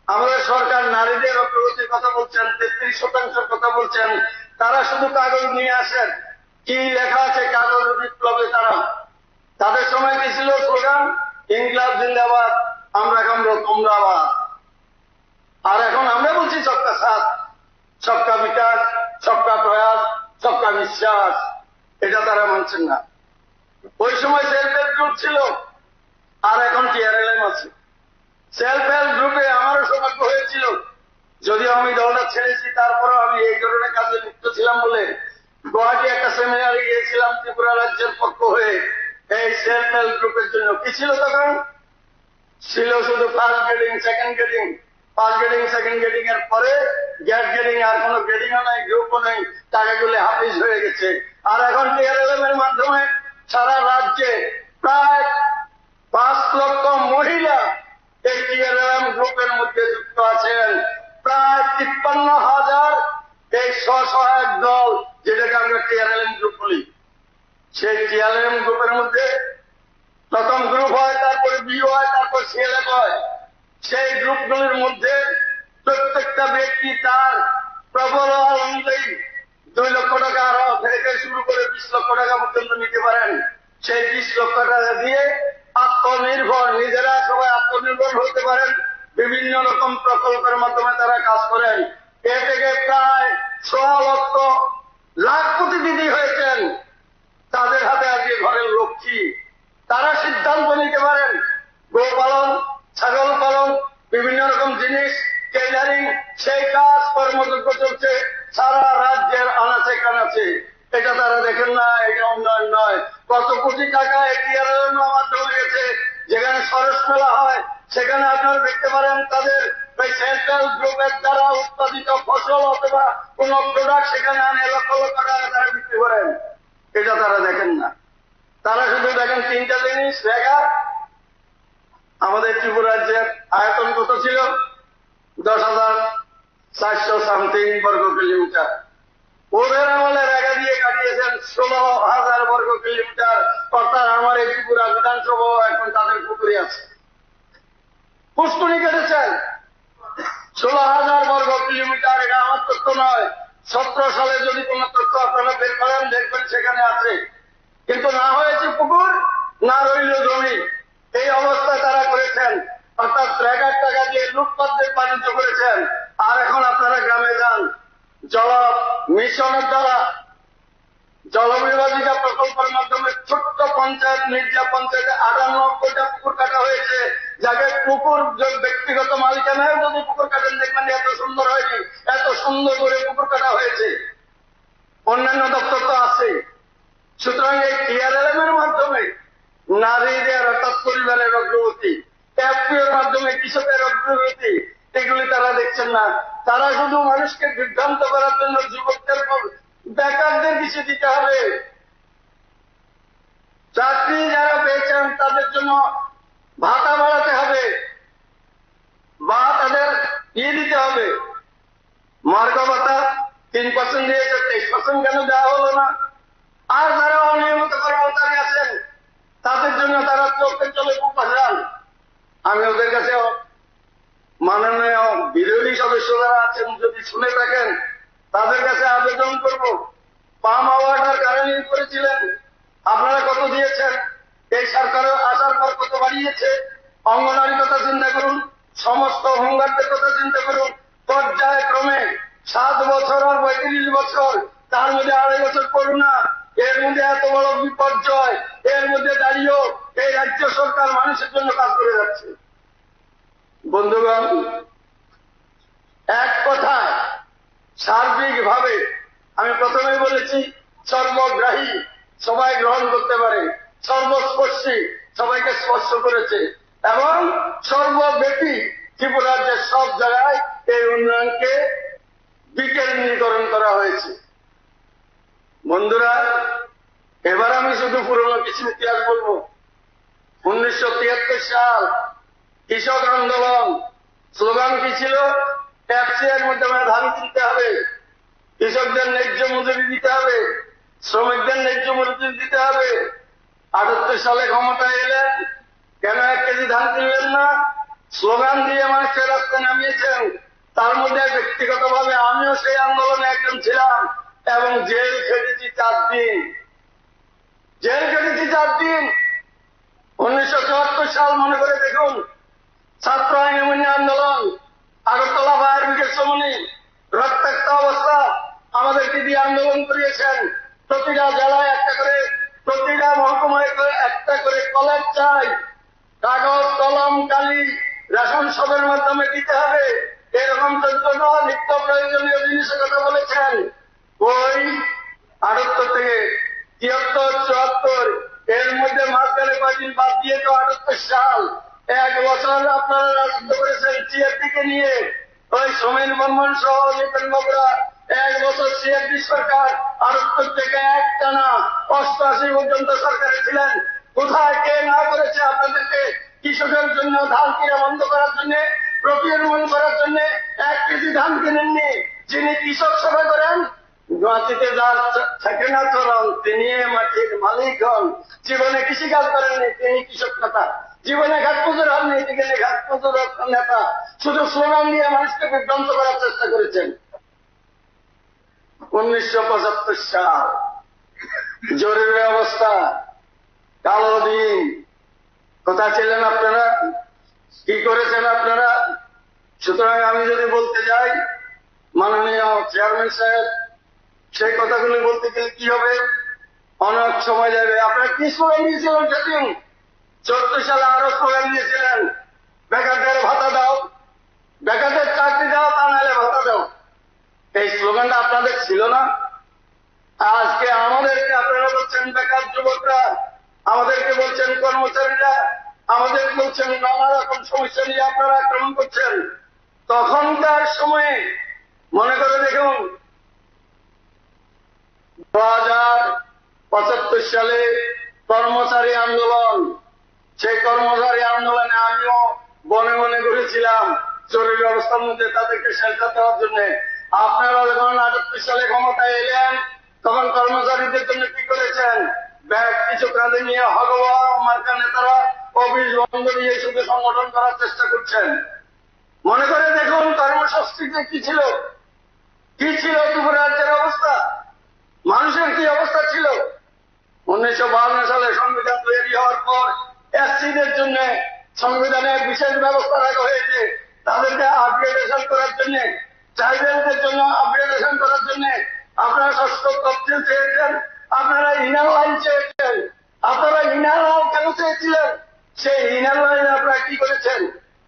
আমাদের সরকার নারীদের অগ্রগতির কথা বলছেন, 33% কথা বলছেন, তারা শুধু কাগজ নিয়ে আসেন। কি লেখা আছে কাগজ বিপ্লবে? তাদের সময় কি ছিল স্লোগান? ইনকলাব জিন্দাবাদ, আমরা কামড়ো তোমরা আবাদ। আর এখন আমরা বলছি সবকা সাথ, সবকা বিকাশ, সবকা প্রয়াস, সবকা বিশ্বাস। এটা তারা মানছেন না। ওই সময় সেলফ হেল্প গ্রুপ ছিল, আর এখন টিআরএলএম আছে। সেলফ হেল্প গ্রুপে আমারও সৌভাগ্য হয়েছিল, যদিও আমি দলটা ছেড়েছি, তারপরেও আমি এই ধরনের কাজে লিপ্ত ছিলাম বলে গুয়াহাটি একটা সেমিনারে গিয়েছিলাম ত্রিপুরা রাজ্যের পক্ষ হয়ে এই সেলফ হেল্প গ্রুপের জন্য। কি ছিল তখন? ছিল শুধু first grading, second grading, first grading second grading এর পরে গ্যাট গ্রেডিং, আর কোনো গ্রেডিংও নাই, গ্রুপও নেই, টাকাগুলো হাফিজ হয়ে গেছে। আর এখন টিআরএলএম এর মাধ্যমে সারা রাজ্যে প্রায় 5 লক্ষ মহিলা এই টিআরএলএম গ্রুপের মধ্যে যুক্ত আছেন। প্রায় 53,000 এই স্বসহায়ক দল, যেটাকে আমরা টিআরএলএম গ্রুপ বলি। সেই টিআরএলএম গ্রুপের মধ্যে প্রথম গ্রুপ হয়, তারপরে বি হয়, তারপর সিএলএফ হয়। সেই গ্রুপগুলির মধ্যে প্রত্যেকটা ব্যক্তি তার প্রবল অনুযায়ী 2 লক্ষ টাকা থেকে শুরু করে 20 লক্ষ টাকা পর্যন্ত নিতে পারেন। সেই 20 লক্ষ টাকা দিয়ে আত্মনির্ভর, নিজেরা সবাই আত্মনির্ভর হতে পারেন। বিভিন্ন রকম প্রকল্পের মাধ্যমে তারা কাজ করেন। এ থেকে প্রায় 6 লাখপতি দিদি হয়েছেন। তাদের হাতে আজকে ঘরের লক্ষ্মী। তারা সিদ্ধান্ত নিতে পারেন গোপালন, ছাগল পালন, বিভিন্ন রকম জিনিস, টেইলারিং, সেই কাজ কর্মযোগ্য চলছে সারা রাজ্যের আনাচে কানাচে। এটা তারা দেখেন না, এটা উন্নয়ন নয়। কত কোটি টাকা টিআরএলএম মাধ্যমে গেছে। যেখানে সরস মেলা হয় সেখানে আপনারা দেখতে পারেন তাদের ওই সেলফ হেল্প গ্রুপের দ্বারা উৎপাদিত ফসল অথবা কোন প্রোডাক্ট সেখানে আনে লক্ষ লক্ষ টাকা তারা বিক্রি করেন। এটা তারা দেখেন না। তারা শুধু দেখেন 3টা জিনিস দেখা। আমাদের ত্রিপুরা রাজ্যের আয়তন কত ছিল? 10,400 সামথিং বর্গ কিলোমিটার। ওদের আমলে রেখা দিয়ে কাটিয়েছেন 16,000 বর্গ কিলোমিটার। অর্থাৎ আমার এই ত্রিপুরা বিধানসভা এখন তাদের পুকুরে আছে। পুষ্কুনি কেটেছেন 16,000 বর্গ কিলোমিটার। এটা আমার তথ্য নয়। 17 সালে যদি কোন তথ্য আপনারা বের করেন, দেখবেন সেখানে আছে। কিন্তু না হয়েছে পুকুর, না রইল জমি। এই অবস্থায় তারা করেছেন। অর্থাৎ ট্র্যাকার টাকা দিয়ে লুটপাটদের বাণিজ্য করেছেন। আর এখন আপনারা গ্রামে যান, জল মিশনের দ্বারা জলবিভাজিকা প্রকল্পের মাধ্যমে ছোট্ট পঞ্চায়েত, মির্জা পঞ্চায়েতে 98টা পুকুর কাটা হয়েছে। যাকে পুকুর ব্যক্তিগত মালিকানায় যদি পুকুর কাটেন দেখবেন এত সুন্দর হয়নি, এত সুন্দর করে পুকুর কাটা হয়েছে। অন্যান্য দপ্তর তো আছে। সুতরাং এই টিআরএলএম এর মাধ্যমে নারীদের অর্থাৎ পরিবারের অগ্রগতি, এফপিওর মাধ্যমে কৃষকের অগ্রগতি, এগুলি তারা দেখছেন না। তারা শুধু মানুষকে বিভ্রান্ত করার জন্য যুবকদের, বেকারদের কিছু দিতে হবে। চাকরি যারা পেয়েছেন তাদের জন্য ভাতা বাড়াতে হবে বা তাদের দিতে হবে। মার্গ ভাতা 3% দিয়েছে, 23% কেন দেওয়া হলো না? আর যারা অনিয়মিত কর্মচারী আছেন তাদের জন্য তারা চোখে চলে পাঠান। আমি ওদের কাছে, মাননীয় বিরোধী সদস্য যারা আছেন যদি শুনে থাকেন, তাদের কাছে আবেদন করব, পাম আওয়ার্ডার কারণে করেছিলেন, আপনারা কত দিয়েছেন? এই সরকারের আসার পর কত বাড়িয়েছে? অঙ্গনারীর কথা চিন্তা করুন, সমস্ত হোমগার্ডদের কথা চিন্তা করুন। পর্যায়ক্রমে 7 বছর আর 35 বছর, তার মধ্যে 2.5 বছর করোনা, এর মধ্যে এত বড় বিপর্যয়, এর মধ্যে দাঁড়িয়েও এই রাজ্য সরকার মানুষের জন্য কাজ করে যাচ্ছে। বন্ধুগণ, এক কথায় সার্বিকভাবে আমি প্রথমেই বলেছি, সর্বগ্রাহী, সবাই গ্রহণ করতে পারে, সর্বস্পর্শী, সবাইকে স্পর্শ করেছে, এবং সর্বব্যাপী ত্রিপুরা রাজ্যের সব জায়গায় এই উন্নয়নকে বিকেন্দ্রীকরণ করা হয়েছে। বন্ধুরা, এবার আমি শুধু পুরনো কিছু ইতিহাস বলবো। 1973 সাল কৃষক আন্দোলন, স্লোগান কি ছিল? এফসিআইয়ের মাধ্যমে ধান কিনতে হবে, কৃষকদের ন্যায্য মজুরি দিতে হবে, শ্রমিকদের ন্যায্য মজুরি দিতে হবে। 78 সালে ক্ষমতায় এলেন, কেন 1 কেজি ধান কিনলেন না? স্লোগান দিয়ে মানুষকে রাস্তায় নামিয়েছেন। তার মধ্যে ব্যক্তিগতভাবে আমিও সেই আন্দোলনে একজন ছিলাম এবং জেল খেটেছি 4 দিন। জেল খেটেছি 4 দিন। 1974 সাল মনে করে দেখুন, ছাত্র আইন অমান্য আন্দোলন, আগরতলা ফায়ার ব্রিগেড শ্রমণী, রক্তাক্ত অবস্থা, আমাদেরকে দিয়ে আন্দোলন করিয়েছেন। প্রতিটা জেলায় একটা করে, প্রতিটা মহকুমায় কলেজ চাই, কাগজ কলম কালি রেশন সবের মাধ্যমে দিতে হবে, এরকম 14টা নিত্য প্রয়োজনীয় জিনিসের কথা বলেছেন। ওই 78 থেকে 73, 74 এর মধ্যে মাঝখানে কয়দিন বাদ দিয়ে তো 78 সাল, 1 বছর আপনারা রাজত্ব করেছেন সিএফডিকে নিয়ে। ওই সমীর বর্মন সহ নিপেন বাবুরা 1 বছর সিএফডি সরকার 78 থেকে একটানা 88 পর্যন্ত সরকারে ছিলেন। কোথায় কে না করেছে আপনাদেরকে কৃষকের জন্য ধান কিনা বন্ধ করার জন্য, প্রক্রিয়াকরণ করার জন্য 1 কেজি ধান কিনেননি। যিনি কৃষক সেবা করেন, মাটিতে যার থাকে না চরণ, তিনি মাটির মালিক হন। জীবনে কৃষিকাজ করেননি, তিনি কৃষক নেতা। জীবনে ঘাট পুজোর হননি, তিনি ঘাট পুজোর নেতা। শুধু স্লোগান দিয়ে মানুষকে বিভ্রান্ত করার চেষ্টা করেছেন। 1975 সাল জরুরি অবস্থা, কালো দিন। কোথায় ছিলেন আপনারা? কি করেছেন আপনারা? সুতরাং আমি যদি বলতে যাই, মাননীয় চেয়ারম্যান সাহেব, সেই কথাগুলি বলতে গেলে কি হবে, অনেক সময় যাবে। আপনারা কি স্লোগান দিয়েছিলেন সেদিন? 14 সালে আরো স্লোগান দিয়েছিলেন, বেকারদের ভাতা দাও, বেকারদের চাকরি দাও, তা নাহলে ভাতা দাও। এই স্লোগানটা আপনাদের ছিল না? আজকে আমাদেরকে আপনারা বলছেন বেকার যুবকরা, আমাদেরকে বলছেন কর্মচারীরা, আমাদের বলছেন নানা রকম সমস্যা নিয়ে আপনারা আক্রমণ করছেন। তখনকার সময়ে মনে করে দেখুন, 2075 সালে কর্মচারী আন্দোলন, সেই কর্মচারী আন্দোলনে আমিও বনে বনে ঘুরেছিলাম জরুরি অবস্থার মধ্যে তাদেরকে শেল্টার দেওয়ার জন্য। আপনারা যখন 78 সালে ক্ষমতায় এলেন, তখন কর্মচারীদের জন্য কি করেছেন? ব্যাগ কিছু কাঁধে নিয়ে হগবা মার্কা নেতারা অফিস বন্ধ নিয়ে শুধু সংগঠন করার চেষ্টা করছেন। মনে করে দেখুন কর্মসংস্কৃতি কি ছিল, কি ছিল ত্রিপুরা রাজ্যের অবস্থা, মানুষের কি অবস্থা ছিল। 1952 সালে সংবিধান তৈরি হওয়ার পর এসসিদের জন্য সংবিধানে বিশেষ ব্যবস্থা রাখা হয়েছে, তাদেরকে আপগ্রেডেশন করার জন্য, ট্রাইবেলদের জন্য আপগ্রেডেশন করার জন্য। আপনারা ষষ্ঠ তফসিল চেয়েছেন, আপনারা ইনার লাইন চেয়েছেন। আপনারা ইনার লাইন কেন চেয়েছিলেন? সেই ইনার লাইন আপনারা কি করেছেন?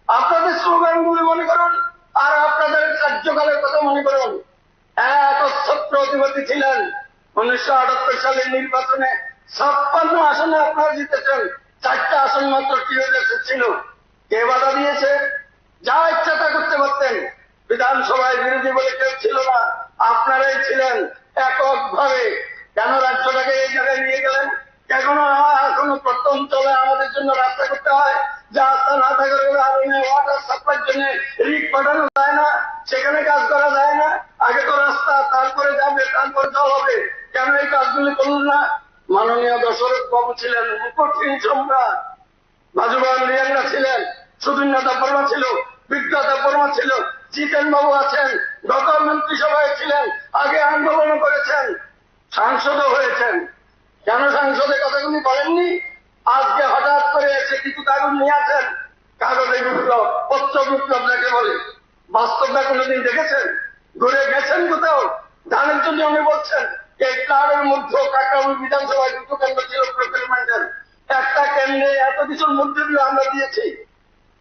আপনাদের স্লোগানগুলি মনে করুন, আর আপনাদের কার্যকালের কথা মনে করুন। এক ছত্র অধিপতি ছিলেন। 1978 সালের নির্বাচনে 56 আসনে আপনারা জিতেছেন, 4টা আসন মাত্র টিআরএস ছিল। কে বাধা দিয়েছে? যা ইচ্ছা তা করতে পারতেন। বিধানসভায় বিরোধী বলে কেউ ছিল না, আপনারাই ছিলেন এককভাবে। কেন রাজ্যটাকে এই জায়গায় নিয়ে গেলেন? এখনো প্রত্যন্ত অঞ্চলে আমাদের জন্য রাস্তা করতে হয়, যা রাস্তা না থাকার কারণে ওয়াটার সাপ্লাইয়ের জন্য রিক পাঠানো যায় না, সেখানে কাজ করা যায় না। আগে তো রাস্তা, তারপরে যাবে, তারপরে জল হবে। কেন এই কাজগুলি করলেন না? মাননীয় দশরথ বাবু ছিলেন মুকুটহীন সম্রাট, বাজুবান রিয়াঙ্গা ছিলেন, সুধীন্দ্র দেববর্মা ছিল, বিদ্যা দেববর্মা ছিল, জিতেন বাবু আছেন, গত মন্ত্রিসভায় ছিলেন, আগে আন্দোলন করেছেন, সাংসদও হয়েছেন। কেন সংসদে কথাগুলি বলেননি? আজকে হঠাৎ করে এসে কিছু কাগজ নিয়ে আসেন। কাগজে বিপ্লব, পত্র বিপ্লব যাকে বলে, বাস্তবটা কোনোদিন দেখেছেন? ঘুরে গেছেন কোথাও? ধানের জন্য উনি বলছেন এই ক্লাবের মধ্যে কাকরাউল বিধানসভায় 2টো কেন্দ্র ছিল প্রকিউরমেন্টের। একটা কেন্দ্রে এত কিছুর মধ্যে দিয়ে আমরা দিয়েছি।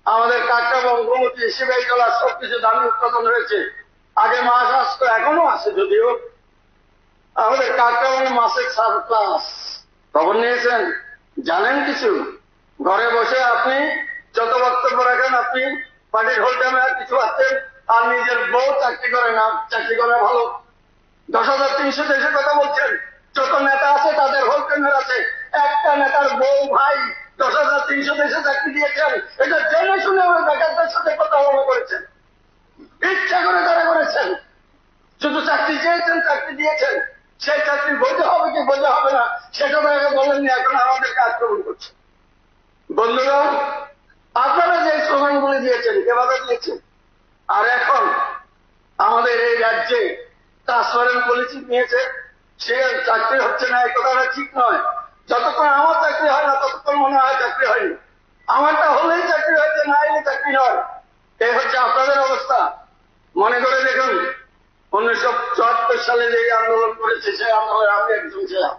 আমাদের কাকরা বঙ্গমতি শিবাইতলা সবকিছু দামি উৎপাদন হয়েছে। আগে মাছ আসতো, এখনো আসে যদিও। আমাদের কাকরাবনে মাছের সারপ্লাস। খবর নিয়েছেন? জানেন কিছু? ঘরে বসে আপনি যত বক্তব্য রাখেন, আপনি পার্টির হোল্ডামে আর কিছু আছেন, আর নিজের বউ চাকরি করে না, চাকরি করা ভালো। 10,300 দেশের কথা বলছেন। যত নেতা আছে তাদের হোল্ডামের আছে, একটা নেতার বউ ভাই 10,300 দেশে চাকরি দিয়েছেন। এটা জেনে শুনে ওই বেকারদের সাথে কথা বলা করেছেন, ইচ্ছা করে তারা করেছেন। শুধু চাকরি চেয়েছেন, চাকরি দিয়েছেন। সেই চাকরি বৈধ হবে কি বৈধ হবে না সেটা তাকে বলেননি, এখন আমাদেরকে আক্রমণ করছে। বন্ধুরা, আপনারা যে স্লোগানগুলি দিয়েছেন, কে বাধা দিয়েছেন? আর এখন আমাদের এই রাজ্যে ট্রান্সপারেন্ট পলিসি নিয়েছে, সে চাকরি হচ্ছে না, এই কথাটা ঠিক নয়। যতক্ষণ আমার চাকরি হয় না ততক্ষণ মনে হয় চাকরি হয়নি। আমারটা হলেই চাকরি হয়েছে, না হলে চাকরি নয়। এই হচ্ছে আপনাদের অবস্থা। মনে করে দেখুন, 1974 সালে যে আন্দোলন করেছে, সেই আন্দোলনে আমি একজন ছিলাম।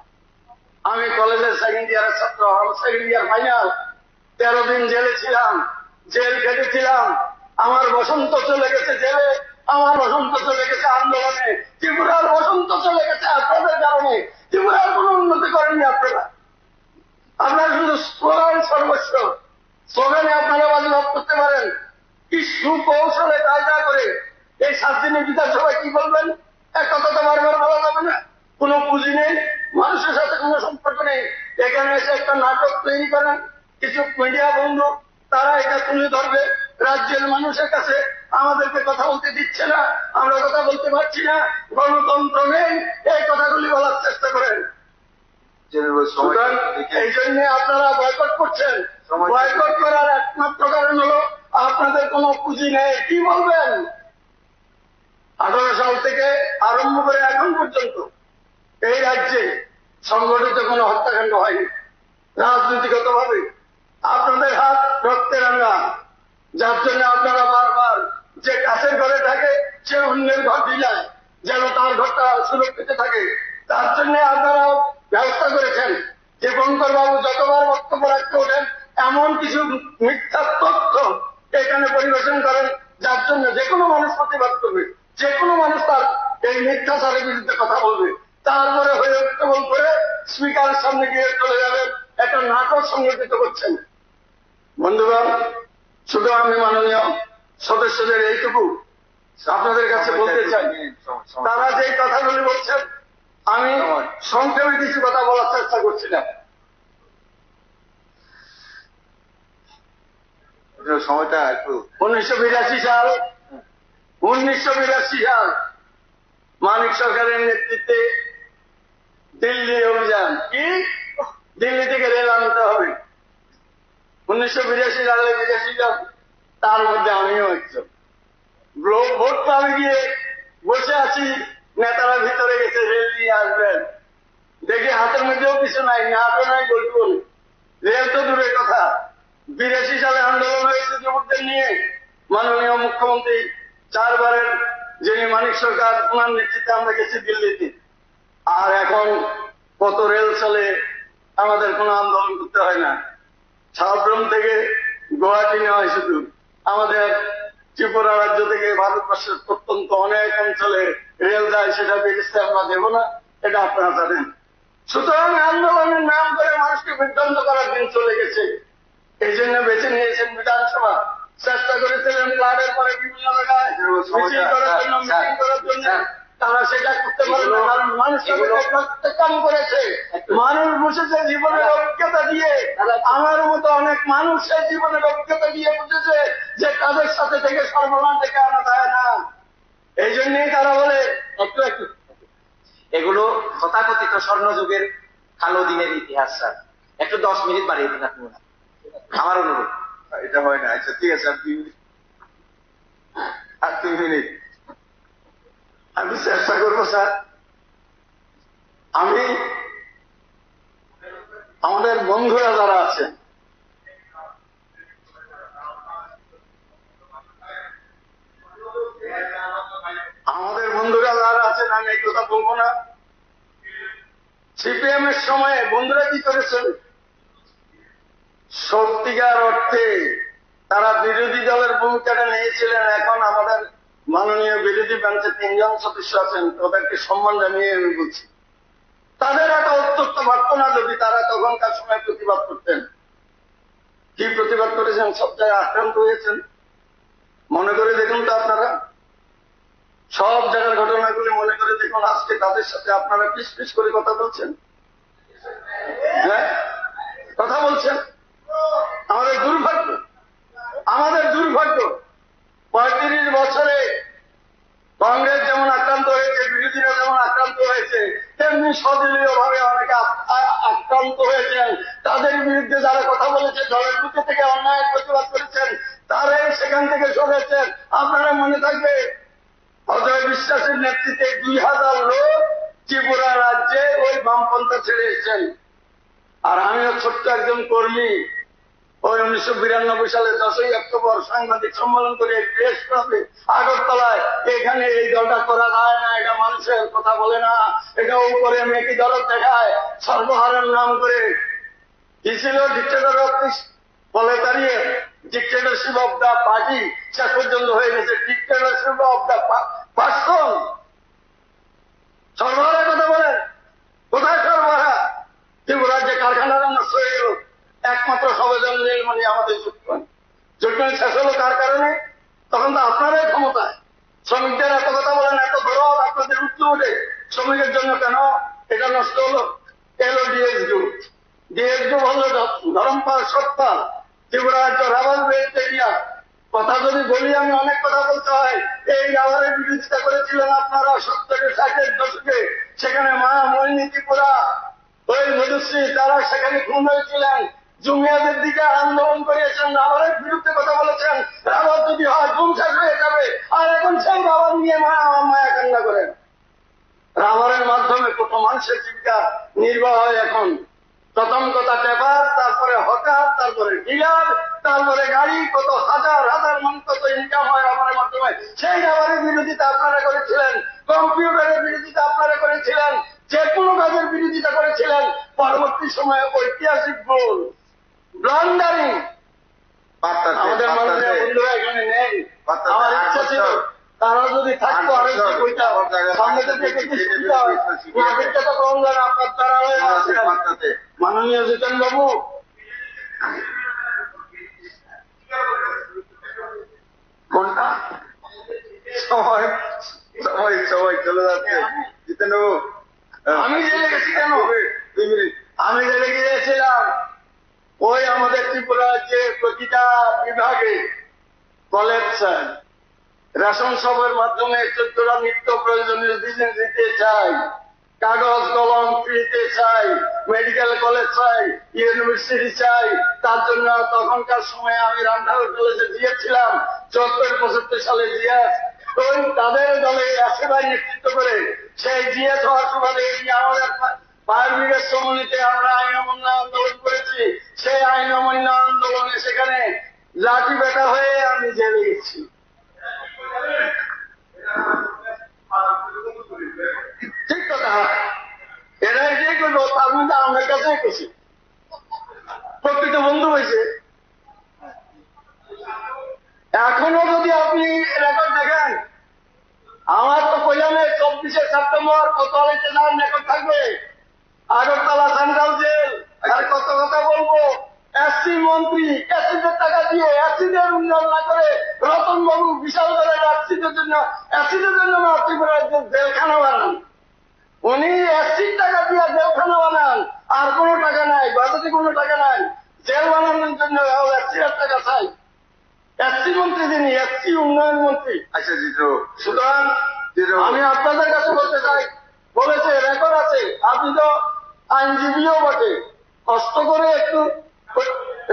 আমি কলেজের সেকেন্ড ইয়ারের ছাত্র, সেকেন্ড ইয়ার ফাইনাল, 13 দিন জেলে ছিলাম, জেল খেটেছিলাম। আমার বসন্ত চলে গেছে জেলে, আমার বসন্ত চলে গেছে আন্দোলনে, ত্রিপুরার বসন্ত চলে গেছে আপনাদের কারণে। ত্রিপুরার কোন উন্নতি করেননি আপনারা। আপনারা শুধু স্লোগান সর্বস্ব, স্লোগানে আপনারা বাজিমাত করতে পারেন। কি সুকৌশলে কায়দা করে এই 7 দিনের বিধানসভায় কি বলবেন? একটা কথা বারবার বলা যাবে না। কোনো পুঁজি নেই, মানুষের সাথে কোনো সম্পর্ক নেই। এখানে এসে একটা নাটক তৈরি করেন কিছু মিডিয়া বন্ধু, তারা এটা তুলে ধরবে রাজ্যের মানুষের কাছে। আমাদেরকে কথা বলতে দিচ্ছে না, আমরা কথা বলতে পারছি না, গণতন্ত্র নেই, এই কথাগুলি বলার চেষ্টা করেন। এই জন্য আপনারা বয়কট করছেন। বয়কট করার একমাত্র কারণ হলো আপনাদের কোনো পুঁজি নেই। কি বলবেন? 18 সাল থেকে আরম্ভ করে এখন পর্যন্ত এই রাজ্যে সংগঠিত কোনো হত্যাকাণ্ড হয়নি। রাজনীতিগত ভাবে আপনাদের হাত রক্তে রাঙা, যার জন্য আপনারা বারবার যে কাছের ঘরে থাকে সে অন্যের ঘর ঢিলায় যেন তার ঘরটা সুরক্ষিত থাকে, তার জন্য আপনারা ব্যবস্থা করেছেন। দীপঙ্কর বাবু যতবার বক্তব্য রাখতে ওঠেন এমন কিছু মিথ্যা তথ্য এখানে পরিবেশন করেন, যার জন্য যে কোনো মানুষ প্রতিবাদ করবে, যে কোনো মানুষ তার এই মিথ্যাচারের বিরুদ্ধে কথা বলবে। তারপরে হয়ে উত্তম করে স্পিকারের সামনে গিয়ে চলে যাবেন, একটা নাটক সংগঠিত করছেন। বন্ধুগণ, শুধু আমি মাননীয় সদস্যদের এইটুকু আপনাদের কাছে বলতে চাই, তারা যে কথাগুলি বলছেন আমি সংক্ষেপে কিছু কথা বলার চেষ্টা করছিলাম। সময়টা একটু 1982 সাল মানিক সরকারের নেতৃত্বে দিল্লি অভিযান। কি দিল্লি থেকে রেল আনতে হবে? 1982 সালে 82 জন, তার মধ্যে আমিও একজন। ভোট পাবে গিয়ে বসে আছি, নেতারা ভিতরে গেছে রেল নিয়ে আসবেন, দেখি হাতের মধ্যেও কিছু নাই, না হাতে নাই বলতে বলি, রেল তো দূরের কথা। 82 সালে আন্দোলন হয়েছে যুবকদের নিয়ে, মাননীয় মুখ্যমন্ত্রী 4 বারের যিনি মানিক সরকার, ওনার নেতৃত্বে আমরা গেছি দিল্লিতে। আর এখন কত রেল চলে, আমাদের কোনো আন্দোলন করতে হয় না। ঝাড়গ্রাম থেকে গুয়াহাটি নেওয়া হয় শুধু। আমাদের ত্রিপুরা রাজ্য থেকে ভারতবর্ষের প্রত্যন্ত অনেক অঞ্চলে রেল যায়, সেটা বেরিয়েছে আমরা দেব না, এটা আপনারা জানেন। সুতরাং আন্দোলনের নাম করে মানুষকে বিভ্রান্ত করার দিন চলে গেছে। এই জন্য বেছে নিয়েছেন বিধানসভা। চেষ্টা করেছিলেন প্লাডের পরে বিভিন্ন জায়গায় মিছিল করার জন্য, মিটিং করার জন্য, তারা সেটা করতে পারে না, কারণ মানুষ কাম করেছে। মানুষ বুঝেছে জীবনের অভিজ্ঞতা দিয়ে, আমার মতো অনেক মানুষ সেই জীবনের অভিজ্ঞতা দিয়ে বুঝেছে যে তাদের সাথে থেকে সর্বনাশ ডেকে আনা যায় না। এই জন্যই তারা বলে একটু এগুলো তথাকথিত স্বর্ণযুগের কালো দিনের ইতিহাস। স্যার একটু 10 মিনিট বাড়িয়ে দিন আপনি, আমার অনুরোধ। এটা হয় না। আচ্ছা ঠিক আছে, আর 2 মিনিট, আর 2 মিনিট আমি চেষ্টা করবো স্যার। আমি আমাদের বন্ধুরা যারা আছেন, আমি এই কথা বলবো না। সিপিএম এর সময়ে বন্ধুরা কি করেছেন, সত্যিকার অর্থে তারা বিরোধী দলের ভূমিকাটা নিয়েছিলেন। এখন আমাদের মাননীয় বিরোধী বেঞ্চে 3 জন সদস্য আছেন, তাদেরকে সম্মান জানিয়ে আমি বলছি, তাদের একটা অত্যন্ত বাক্য না যদি তারা তখনকার সময় প্রতিবাদ করতেন। কি প্রতিবাদ করেছেন? সব জায়গায় আক্রান্ত হয়েছেন, মনে করে দেখুন তো আপনারা, সব জায়গার ঘটনাগুলি মনে করে দেখুন। আজকে তাদের সাথে আপনারা পিস পিস করে কথা বলছেন, হ্যাঁ কথা বলছেন। আমাদের দুর্ভাগ্য, আমাদের দুর্ভাগ্য। 35 বছরে কংগ্রেস যেমন আক্রান্ত হয়েছে, বিরোধীরা যেমন আক্রান্ত হয়েছে, তেমনি সদলীয় ভাবে অনেকে আক্রান্ত হয়েছেন। তাদের বিরুদ্ধে যারা কথা বলেছে, দলের পক্ষ থেকে অন্যায় প্রতিবাদ করেছেন, তারাই সেখান থেকে সরেছেন। আপনারা মনে থাকবে অজয় বিশ্বাসের নেতৃত্বে 2000 লোক ত্রিপুরা রাজ্যে ওই বামপন্থা ছেড়ে এসেছেন। আর আমিও ছোট্ট একজন কর্মী, ওই 1992 সালে 10ই অক্টোবর সাংবাদিক সম্মেলন করে প্রেস ক্লাবে আগরতলায় এখানে এই দলটা করা যায় না, এটা মানুষের কথা বলে না, এটা উপরে মেকি দরদ দেখায়, সর্বহারের নাম করে কি ছিল ডিক্টেটর অফ দিস বলে দাঁড়িয়ে ডিক্টেটরশিপ অফ দ্য পার্টি শেষ পর্যন্ত হয়ে গেছে ডিক্টেটরশিপ অফ দ্য পার্সন। সর্বহারের কথা বলেন, কোথায় সর্বহারা? ত্রিপুরার যে কারখানার নষ্ট হয়ে গেল, একমাত্র সবেদন নীলমণি আমাদের জুটমেন্ট শেষ হলো কার কারণে? তখন তো আপনারাই ক্ষমতায়। শ্রমিকদের এত কথা বলেন, এত দরদ আপনাদের উঠতে ওঠে, শ্রমিকের জন্য কেন এটা নষ্ট হলো? এলো ডিএসডু হলো ধরমপাল সত্তাল ত্রিপুরা রাজ্য রাবার বেল্ট এরিয়া। কথা যদি বলি আমি অনেক কথা বলতে হয়। এই রাবারের বিরোধিতা করেছিলেন আপনারা 70-60-এর দশকে, সেখানে মা মৈনী ত্রিপুরা ওই মধুশ্রী তারা সেখানে খুন হয়েছিলেন। জুমিয়াদের দিকে আন্দোলন করিয়েছেন, রাবারের বিরুদ্ধে কথা বলেছেন, রাবার যদি হয় ঘুম শেষ হয়ে যাবে। আর এখন সেই রাবার নিয়ে মায়া কান্না করেন। রাবারের মাধ্যমে কত মানুষের জীবিকা নির্বাহ হয় এখন। প্রথম কথা পেপার, তারপরে হকার, তারপরে ডিলার, তারপরে গাড়ি, কত হাজার হাজার মানুষ কত ইনকাম হয় রাবারের মাধ্যমে। সেই রাবারের বিরোধিতা আপনারা করেছিলেন, কম্পিউটারের বিরোধিতা আপনারা করেছিলেন, যে কোনো কাজের বিরোধিতা করেছিলেন। পরবর্তী সময়ে ঐতিহাসিক ভুল ব্লান্ডারিং আমাদের মাননীয় বন্ধুরা এখানে নেই। আমার ইচ্ছা ছিল তারা যদি থাকতো আরো সামনে থেকে তো কম লাগে আপনার তারা মাননীয় জিতেন বাবু। কোনটা সময় সময় সময় চলে যাচ্ছে জিতেন বাবু। আমি জেলে গেছি কেন? 2 মিনিট। আমি জেলে গিয়েছিলাম ওই আমাদের ত্রিপুরার যে প্রতিটা বিভাগে কলেকশন রেশন শপের মাধ্যমে 14টা নিত্য প্রয়োজনীয় জিনিস দিতে চাই, কাগজ কলম ফ্রিতে চাই, মেডিকেল কলেজ চাই, ইউনিভার্সিটি চাই। তার জন্য তখনকার সময়ে আমি রামনগর কলেজে দিয়েছিলাম 74-75 সালে জিএস। ওই তাদের দলে এসএফআই নেতৃত্ব করে সেই জিএস হওয়ার সুবাদে আমাদের ফায়ার ব্রিগেড সম্মানিতে আমরা আইন অমান্য আন্দোলন করেছি। সেই আইন অমান্য আন্দোলনে সেখানে লাঠি বেটা হয়ে আমি জেলে গেছি। ঠিক কথা, এরা এটাই করলো, তার মধ্যে আমার কাছেই খুশি, প্রকৃত বন্ধু হয়েছে। এখনো যদি আপনি রেকর্ড দেখেন, আমার তো কইলামে 24শে সেপ্টেম্বর কোতোয়ালিতে যাওয়ার রেকর্ড থাকবে, আগরতলা সেন্ট্রাল জেল। আর কত কথা বলবো, এসসি মন্ত্রী এসিদের টাকা দিয়ে এসিদের উন্নয়ন না করে রতন বাবু বিশাল করে এসিদের জন্য না ত্রিপুরার জেলখানা বানান। উনি এসসির টাকা দিয়ে জেলখানা বানান, আর কোনো টাকা নাই, বাজেটে কোনো টাকা নাই। জেল বানানোর জন্য এসসির টাকা চাই। এসসি মন্ত্রী যিনি, এসসি উন্নয়ন মন্ত্রী। আচ্ছা জিতু, সুতরাং আমি আপনাদের কাছে বলতে চাই, বলেছে রেকর্ড আছে, আপনি তো আইনজীবীও বটে, কষ্ট করে একটু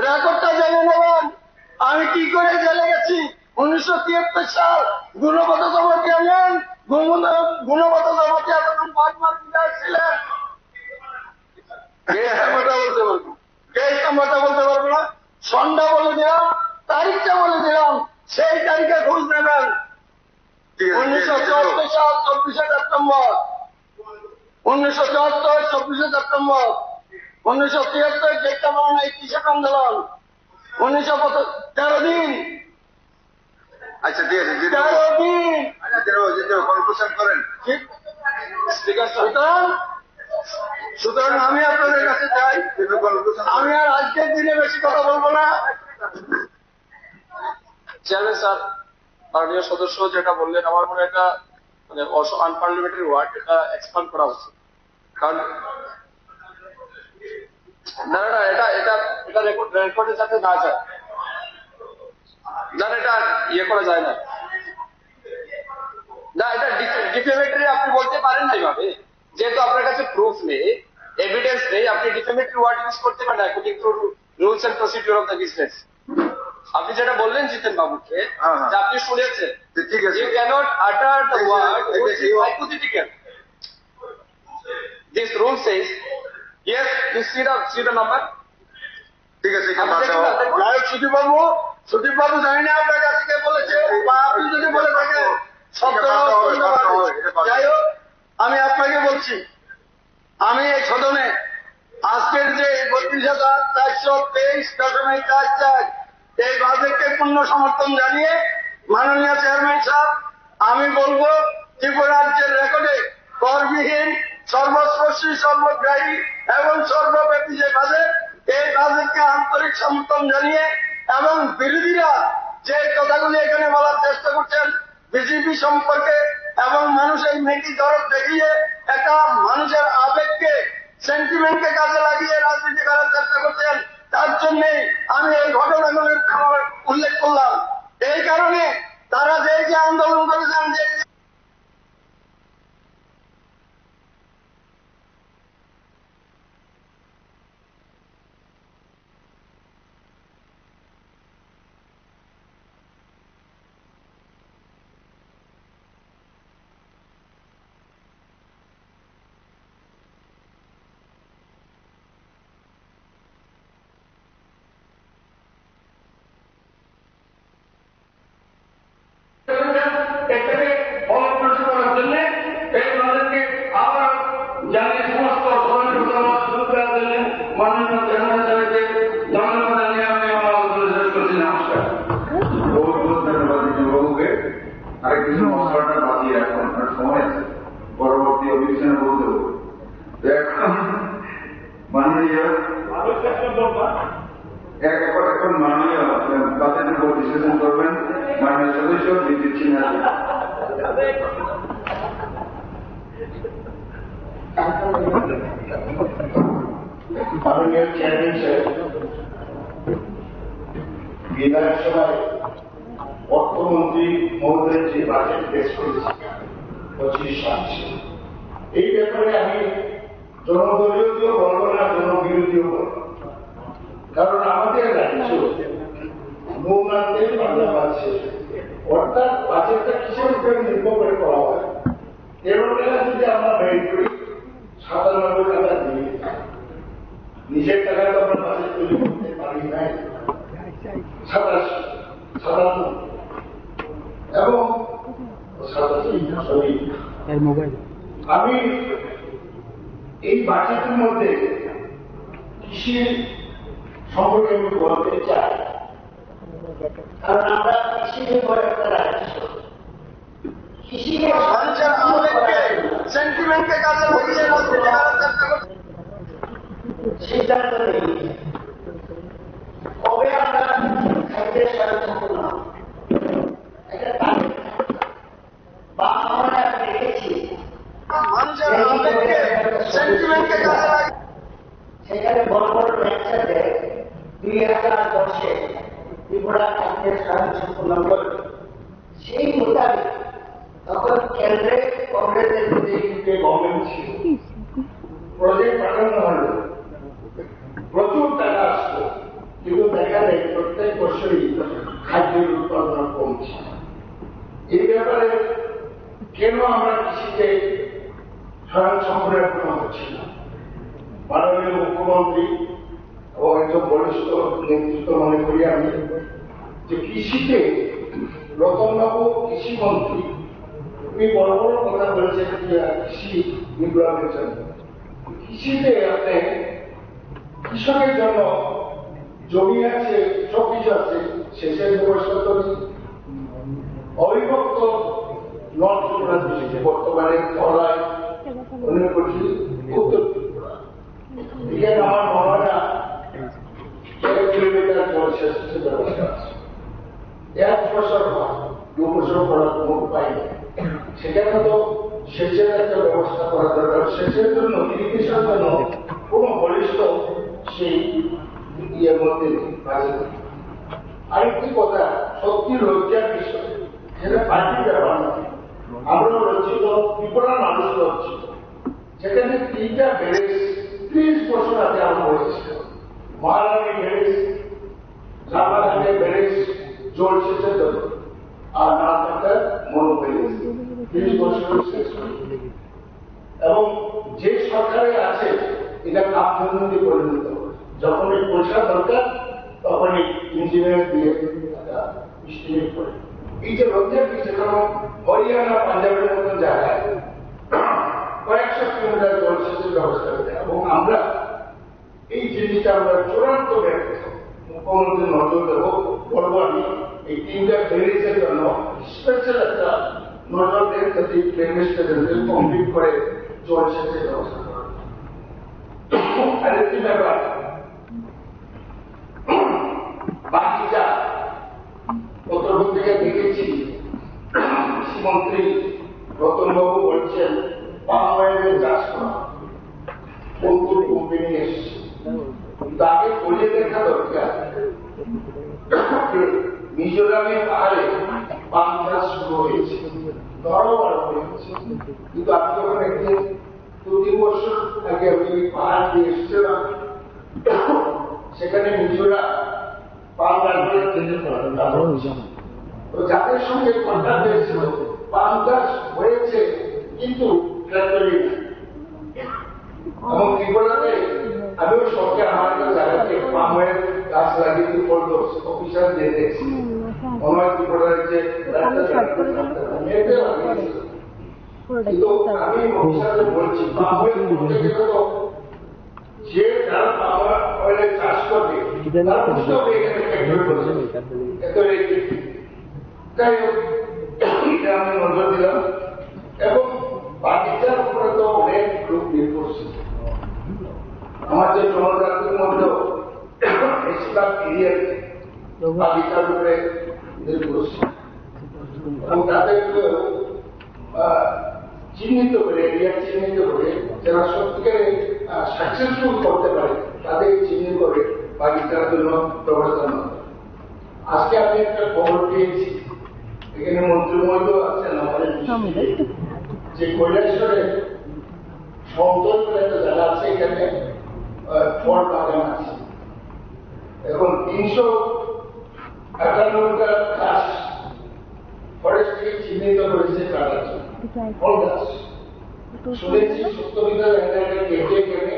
রেকর্ডটা জেনে নেবেন আমি কি করে জেলে গেছি। 1973 সাল গুণগত চেয়ারম্যান, গুণগত এতক্ষণ 5 মাস বিধায়ক ছিলেন। কেস নাম্বারটা বলতে পারবো, কেস নাম্বারটা বলতে পারবো না, সন্ধ্যা বলে দিলাম, তারিখটা বলে দিলাম, সেই তারিখে খোঁজ নেবেন। 1974 সাল 24শে সেপ্টেম্বর, 1974 24শে সেপ্টেম্বর, 1973 ডেটটা মনে হয় কিসের আন্দোলন, 1913 দিন। আচ্ছা ঠিক আছে জিতু, 13 দিন। জিতু কনক্লুশন করেন। সুতরাং আমি আপনাদের কাছে চাই, জিতু কনক্লুশন। আমি আর আজকের দিনে বেশি কথা বলবো না। চেয়ারম্যান স্যার, মাননীয় সদস্য যেটা বললেন, আমার মনে হয় এটা মানে আনপার্লামেন্টারি ওয়ার্ড, এটা এক্সপান্ড করা উচিত। কারণ না না এটা এটা এটা রেকর্ডের সাথে না যায়, না এটা ইয়ে করা যায় না। না এটা ডিফেমেটরি আপনি বলতে পারেন না এইভাবে, যেহেতু আপনার কাছে প্রুফ নেই, এভিডেন্স নেই, আপনি ডিফেমেটরি ওয়ার্ড ইউজ করতে পারেন according to rules and procedure of the business. আপনি যেটা বললেন জিতেন বাবুকে, যে আপনি শুনেছেন, ঠিক আছে, you can't utter the word which is hypothetical. This rule says, yes, you see the number, ঠিক আছে, এটা বাদ দাও। নায়ক সুদীপ বাবু জানি না আপনার কাছে কে বলেছে, বা আপনি যদি বলে থাকেন যাই হোক, আমি আপনাকে বলছি, আমি এই সদনে আজকের যে 32,423.4 এই বাজেটকে পূর্ণ সমর্থন জানিয়ে মাননীয় চেয়ারম্যান সাহেব, আমি বলবো ত্রিপুরা রাজ্যের রেকর্ডে করবিহীন, সর্বস্পর্শী, সর্বগ্রাহী এবং সর্বব্যাপী যে বাজেট, এই বাজেটকে আন্তরিক সমর্থন জানিয়ে এবং বিরোধীরা যে কথাগুলি এখানে বলার চেষ্টা করছেন বিজেপি সম্পর্কে এবং মানুষের মেকি দরদ দেখিয়ে একটা মানুষের আবেগকে, সেন্টিমেন্টকে কাজে লাগিয়ে রাজনীতি করার চেষ্টা করছেন, তার জন্যই আমি এই ঘটনাগুলির উল্লেখ করলাম। এই কারণে তারা যে আন্দোলন করেছেন, যে এটাকে ফলপ্রসূ করার জন্য এই বাজেটকে আবার জানিয়ে সমস্ত শুরু করার জন্য মাননীয় চেয়ারম্যান সাহেবকে ধন্যবাদ জানিয়ে আমি আমার আলোচনা শেষ করছি। নমস্কার। বহুত বহুত ধন্যবাদ যুবককে। আরেক কিছু মশলাটা বাজিয়ে রাখুন, আপনার সময় আছে, পরবর্তী অধিবেশনে বলতে হবে। এখন মাননীয় এখন মাননীয় বাজেটের উপর বিশ্লেষণ করবেন মাননীয় সদস্য বিদ্যুৎ সিনহা। মাননীয় চেয়ারম্যান সাহেব, বিধানসভায় অর্থমন্ত্রী মহোদয়ের যে বাজেট পেশ করেছে 25 মার্চে, এই ব্যাপারে আমি জনদলীয় বলব না, জনবিরোধীও বলব, কারণ আমাদের রাজ্য নৌনাথের বাংলাবাদ শেষ, অর্থাৎ বাজেটটা কিসের উপরে নির্ভর করে করা হয়। 13 টাকা যদি আমরা ব্যয় করি, 97 টাকা দিয়ে নিজের টাকায় তো আমরা বাজেট তৈরি করতে পারি নাই, 57 এবং 87 আমি এই বাজেটের মধ্যে কৃষি সম্পর্কে আমি বলতে চাই, কারণ আমরা কৃষি নির্ভর একটা রাজ্য, কৃষিকে মানুষের আবেগকে, সেন্টিমেন্টকে কাজে লাগিয়ে রাজনীতি করার চেষ্টা করছে। সিদ্ধান্ত নেই কবে আমরা খাদ্যের স্বয়ংসম্পূর্ণ একটা তারিখ বা আমরা দেখেছি মানুষের আবেগকে, সেন্টিমেন্টকে কাজে লাগিয়ে সেখানে বড় বড় ব্যবসা দেয় 2010-এ ত্রিপুরা খাদ্যের স্বয়ংসম্পূর্ণ করবে। সেই মোতাবেক তখন কেন্দ্রে কংগ্রেসের যে গভর্নমেন্ট ছিল, প্রজেক্ট পাঠানো হল, প্রচুর টাকা আসতো, কিন্তু দেখা যায় প্রত্যেক বছরই খাদ্যের উৎপাদন কমছে। এই ব্যাপারে কেন আমরা কৃষিতে স্বয়ংসম্পূর্ণ হচ্ছি না? মাননীয় মুখ্যমন্ত্রী ও একজন বরিষ্ঠ নেতৃত্ব মনে করি আমি যে কৃষিতে রতনবাবু কৃষিমন্ত্রী উনি বড় বড় কথা বলেছেন কৃষি বিপ্লবের জন্য। কৃষিতে আপনি কৃষকের জন্য জমি আছে, সব কিছু আছে, সেচের ব্যবস্থা তো অবিভক্ত নর্থ ত্রিপুরা ডিস্ট্রিক্টে বর্তমানে ধরায় মনে করছি উত্তর ত্রিপুরা, এখানে আমার মহারা 1 কিলোমিটার জলসেচের ব্যবস্থা আছে। 1 বছর হয়, 2 বছর করার কোনো উপায় নেই। সেখানে তো সেচের একটা ব্যবস্থা করা দরকার। সেচের জন্য, ইরিগেশনের জন্য কোন বলিষ্ঠ সেই ইয়ের মধ্যে কাজে। আরেকটি কথা সত্যি লজ্জার বিষয়, যেটা পার্টি ব্যাপার নয়, আমরা লজ্জিত, ত্রিপুরার মানুষ লজ্জিত। যেখানে 3টা ব্যারেজ 30 বছর আগে আমরা হয়েছিল, মহারানী ব্যারেজ, রামাঘাটের ব্যারেজ জলসেচের জন্য, আর না থাকার মনো ব্যারেজ 30 বছর শেষ হয়েছে। এবং যে সরকারে আছে এটা কামধন্যে পরিণত হবে। যখন পয়সা দরকার তখনই ইঞ্জিনিয়ার দিয়ে এস্টিমেট করে। এই যে লজ্জার বিষয়, কারণ হরিয়ানা পাঞ্জাবের মতো জায়গায় কয়েকশো কিলোমিটার জলসেচের ব্যবস্থা করে, এবং আমরা এই জিনিসটা আমরা চূড়ান্ত ব্যর্থ। মুখ্যমন্ত্রী নজর দেব, বলবো আমি এই 3টা ফেরিজের জন্য স্পেশাল একটা নজর দেন, যাতে ট্রেনের স্টেশনকে কমপ্লিট করে জলসেচের ব্যবস্থা করা। আরেকটি ব্যাপার, বাকিটা কতটুকু থেকে দেখেছি, কৃষিমন্ত্রী রতনবাবু বলছেন পাম অয়েলের চাষ করা, কোন কোম্পানি এসছে, তাকে বলে দেখা দরকার মিজোরামে পাহাড়ে পাম চাষ শুরু হয়েছে, ধরো আরম্ভ হয়েছে, কিন্তু আমি যখন একদিন 2-3 বছর আগে আমি পাহাড় দিয়ে এসেছিলাম, সেখানে মিজোরা পাম গাছের তো যাদের সঙ্গে কন্ট্যাক্ট হয়েছিল পাম চাষ হয়েছে, কিন্তু ফ্যাক্টরি এবং ত্রিপুরাতে আমিও সবকে আমার জায়গাতে পাম অয়েল গাছ লাগিয়ে পড়লো অফিসার দিয়ে দেখছি, মনে হয় ত্রিপুরার যে কিন্তু আমি অফিসারকে বলছি পাম অয়েল করতে গেলে তো যে যারা পাম অয়েলের চাষ করবে তারা বুঝতে হবে এখানে ফ্যাক্টরি করছে, যাই হোক এটা আমি নজর দিলাম। এবং বাগিচার উপরে তো অনেক লোক নির্ভরশীল, আমার যে জনজাতির মধ্যেও বেশিরভাগ এরিয়াতে বাগিচার উপরে নির্ভরশীল, এবং তাদেরকে চিহ্নিত করে, এরিয়া চিহ্নিত করে যারা সত্যিকারে সাকসেসফুল করতে পারে তাদের চিহ্নিত করে বাগিচার জন্য ব্যবস্থা নেওয়া। আজকে আমি একটা খবর পেয়েছি, এখানে মন্ত্রী মহোদয় আছেন আমাদের, যে কৈলাসরে সমতল করে একটা জায়গা আছে, এখানে ফল বাগান আছে, এখন 358টা গাছ ফরেস্ট থেকে চিহ্নিত করেছে কাটার জন্য, ফল গাছ। শুনেছি 70 মিটার জায়গাটা কেটে কেটে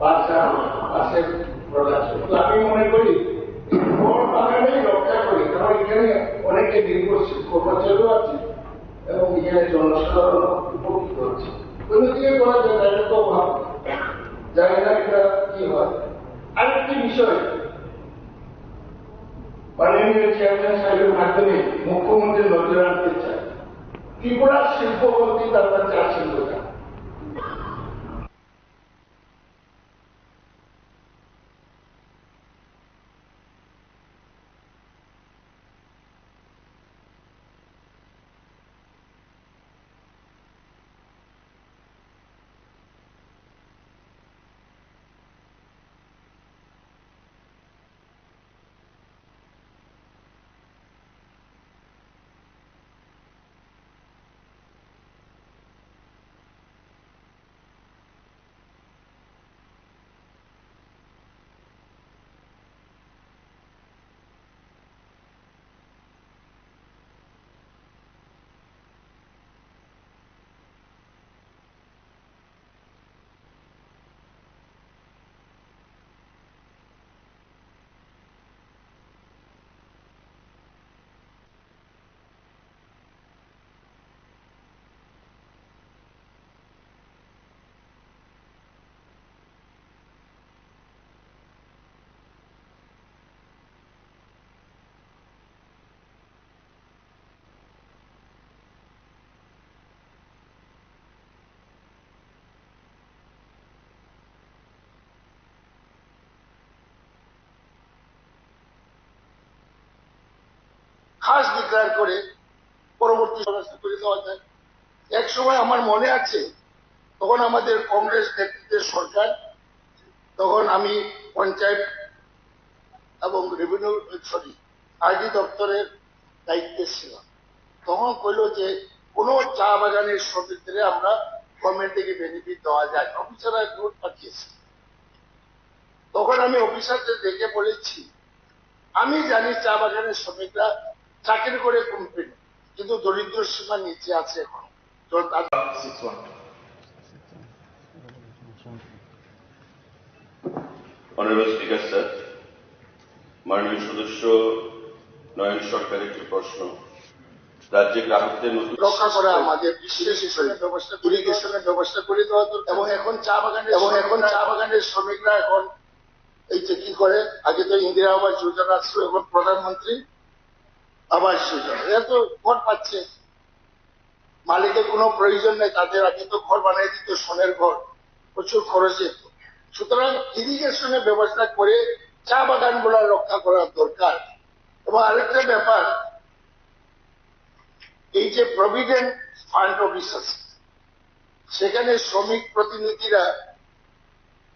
বাসের প্রোডাকশন। তো আমি মনে করি ফল বাগানেই রক্ষা করি, কারণ এখানে অনেকে নির্ভরশীল কর্মচারীও আছে এবং এখানে জনসাধারণ উপকৃত হচ্ছে। অন্যদিকে করা যায় তাহলে তো ভাব জানি না এটা কি হয়। আরেকটি বিষয়, মাননীয় চেয়ারম্যান সাহেবের মাধ্যমে মুখ্যমন্ত্রী নজর আনতে চায়, ত্রিপুরার শিল্পমন্ত্রী তারা চা শিল্পটা খাস ডিক্লেয়ার করে পরবর্তী সদস্য করে দেওয়া যায়। এক সময় আমার মনে আছে, তখন আমাদের কংগ্রেস নেতৃত্বের সরকার, তখন আমি পঞ্চায়েত এবং রেভিনিউ আইডি দপ্তরের দায়িত্বে ছিলাম। তখন কইল যে কোন চা বাগানের শ্রমিকদের আমরা গভর্নমেন্ট থেকে বেনিফিট দেওয়া যায়, অফিসাররা নোট পাঠিয়েছে। তখন আমি অফিসারদের দেখে বলেছি, আমি জানি চা বাগানের শ্রমিকরা চাকরি করে কোম্পানি, কিন্তু দরিদ্র সীমার নিচে আছে এখন। অনারেবল স্পিকার স্যার, মাননীয় সদস্য নয়ন সরকার একটি প্রশ্ন। রাজ্যে গ্রাহকদের নতুন রক্ষা করা আমাদের ইরিগেশনের ব্যবস্থা করে দেওয়া দরকার। এবং এখন চা বাগানের শ্রমিকরা এখন এই যে কি করে, আগে তো ইন্দিরা আবাস যোজনা ছিল, এখন প্রধানমন্ত্রী আবাস যোজনা, এরা তো ঘর পাচ্ছে, মালিকের কোনো প্রয়োজন নেই তাদের। আগে তো ঘর বানিয়ে দিত, সোনের ঘর, প্রচুর খরচ যেত। সুতরাং ইরিগেশনের ব্যবস্থা করে চা বাগান গুলা রক্ষা করা দরকার। এবং আরেকটা ব্যাপার, এই যে প্রভিডেন্ট ফান্ড অফিসার্স, সেখানে শ্রমিক প্রতিনিধিরা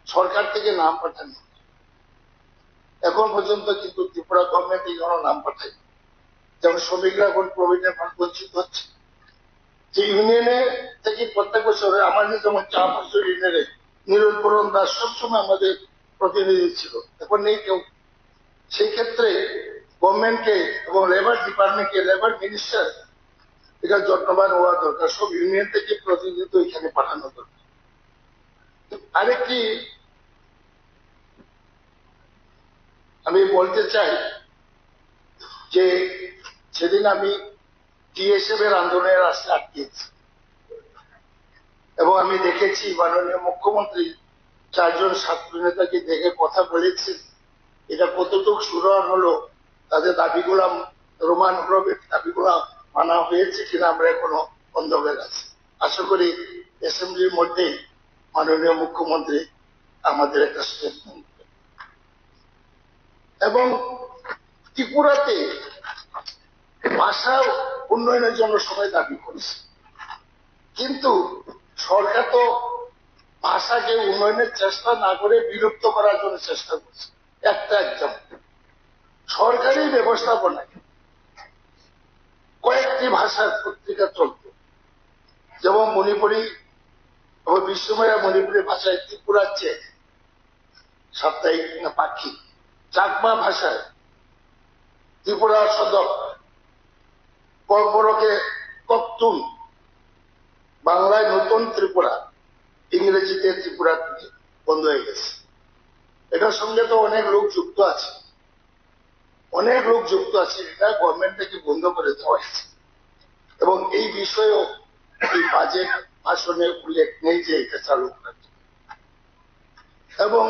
সরকার থেকে নাম পাঠানো, এখন পর্যন্ত কিন্তু ত্রিপুরা গভর্নমেন্ট এই কোনো নাম পাঠায়। যেমন শ্রমিকরা এখন প্রভিডেন্ট ফান্ড বঞ্চিত হচ্ছে। যে ইউনিয়নে থেকে প্রত্যেক বছর আমাদের যেমন চা বছর ইউনিয়নে নীরজবরণ দাস সবসময় আমাদের প্রতিনিধি ছিল, এখন নেই কেউ। সেই ক্ষেত্রে গভর্নমেন্টকে এবং লেবার ডিপার্টমেন্টকে, লেবার মিনিস্টার এটা যত্নবান হওয়া দরকার, সব ইউনিয়ন থেকে প্রতিনিধিত্ব এখানে পাঠানো দরকার। আরেকটি আমি বলতে চাই যে সেদিন আমি টিএসএফ এর আন্দোলনের রাস্তায় আটকেছি এবং আমি দেখেছি মাননীয় মুখ্যমন্ত্রী 4 জন ছাত্র নেতাকে দেখে কথা বলেছেন। এটা কতটুকু সুরার হলো, তাদের দাবিগুলা রোমান হরফের দাবিগুলা মানা হয়েছে কিনা আমরা এখনো অন্ধকার আছি। আশা করি অ্যাসেম্বলির মধ্যেই মাননীয় মুখ্যমন্ত্রী আমাদের একটা স্টেটমেন্ট। এবং ত্রিপুরাতে ভাষা উন্নয়নের জন্য সবাই দাবি করেছে, কিন্তু সরকার তো ভাষাকে উন্নয়নের চেষ্টা না করে বিলুপ্ত করার জন্য চেষ্টা করছে। একটা একদম সরকারি ব্যবস্থাপনায় কয়েকটি ভাষার পত্রিকা চলত, যেমন মণিপুরী এবং বিশ্বময়া মণিপুরী ভাষায় ত্রিপুরার চেয়ে সাপ্তাহিক পাখি, চাকমা ভাষায় ত্রিপুরা সদক, কর্পরকে কপ্তুন, বাংলায় নতুন ত্রিপুরা, ইংরেজিতে ত্রিপুরা বন্ধ হয়ে গেছে। এটার সঙ্গে তো অনেক লোক যুক্ত আছে, এটা গভর্নমেন্ট থেকে বন্ধ করে দেওয়া হয়েছে। এবং এই বিষয়েও এই বাজেট ভাষণে উল্লেখ নেই যে এটা চালু করা। এবং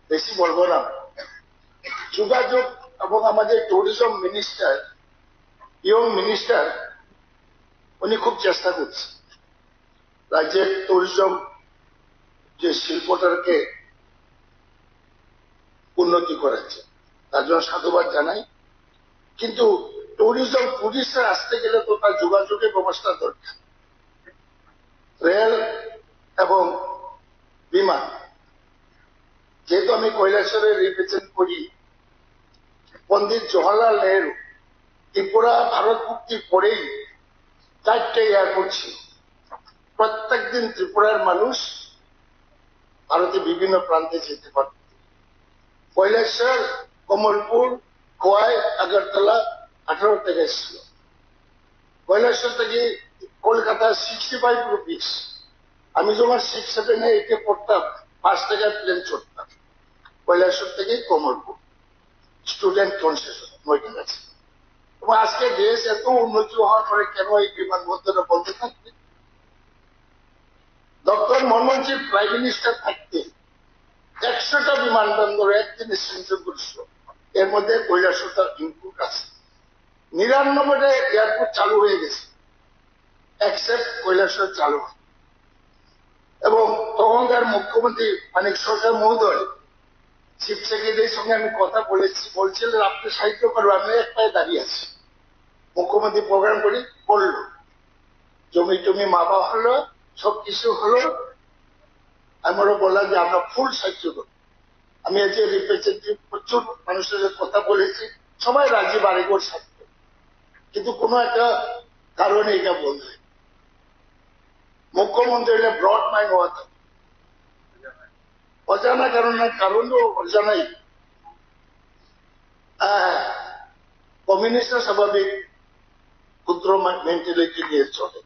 বেশি বলবো না, যোগাযোগ এবং আমাদের ট্যুরিজম মিনিস্টার, ইয়ং মিনিস্টার, উনি খুব চেষ্টা করছে রাজ্যের ট্যুরিজম যে শিল্পটাকে উন্নতি করেছে, তার জন্য সাধুবাদ জানাই। কিন্তু ট্যুরিজম টুরিস্টরা আসতে গেলে তো তার যোগাযোগের ব্যবস্থা দরকার, রেল এবং বিমান। যেহেতু আমি কৈলাসহরে রিপ্রেজেন্ট করি, পন্ডিত জওহরলাল নেহরু ত্রিপুরা ভারত মুক্তির পরেই 4টে এয়ারপোর্ট ছিল। প্রত্যেকদিন ত্রিপুরার মানুষ ভারতে বিভিন্ন প্রান্তে যেতে পারত। কৈলাসহর, কমলপুর, খোয়াই, আগরতলা 18 টাকা এসেছিল। কৈলাসহর থেকে কলকাতা 65 রুপিস। আমি যখন 6-7 এ পড়তাম 5 টাকার প্লেন চড়তাম কৈলাসহর থেকে কমলপুর, স্টুডেন্ট কনসেশন 9 টাকা ছিল। এবং আজকে দেশ এত উন্নতি হওয়ার পরে কেন এই বিমানবন্দরটা বন্ধ থাকবে? Doctor Manmohan Singh prime minister থাকতে 100টা বিমানবন্দর একদিনে সেন্ট্রাল করেছিল, এর মধ্যে কৈলাসহরটা ইনক্লুড আছে। 99টা এয়ারপোর্ট চালু হয়ে গেছে, এক্সেপ্ট কৈলাসহর চালু হয়। এবং তখনকার মুখ্যমন্ত্রী মানিক সরকার মহোদয় চিফ সেক্রেটারির সঙ্গে আমি কথা বলেছি, বলছিলেন আপনি সাহায্য করবো, আমি এক পায়ে দাঁড়িয়ে আছি। মুখ্যমন্ত্রী প্রোগ্রাম করি করলো, জমি টমি মাপা হলো, সবকিছু হলো। আমারও বললাম যে আমরা ফুল সাহায্য করব। আমি আজকে রিপ্রেজেন্টেটিভ প্রচুর মানুষের সাথে কথা বলেছি, সবাই রাজি বাড়িঘর সাথে, কিন্তু কোনো একটা কারণে এটা বন্ধ হয়। মুখ্যমন্ত্রী হলে ব্রড মাইন্ড হওয়া থাকে, অজানা কারণও অজানাই। কমিউনিস্টরা স্বাভাবিক ক্ষুদ্র মেন্টালিটি নিয়ে চলে,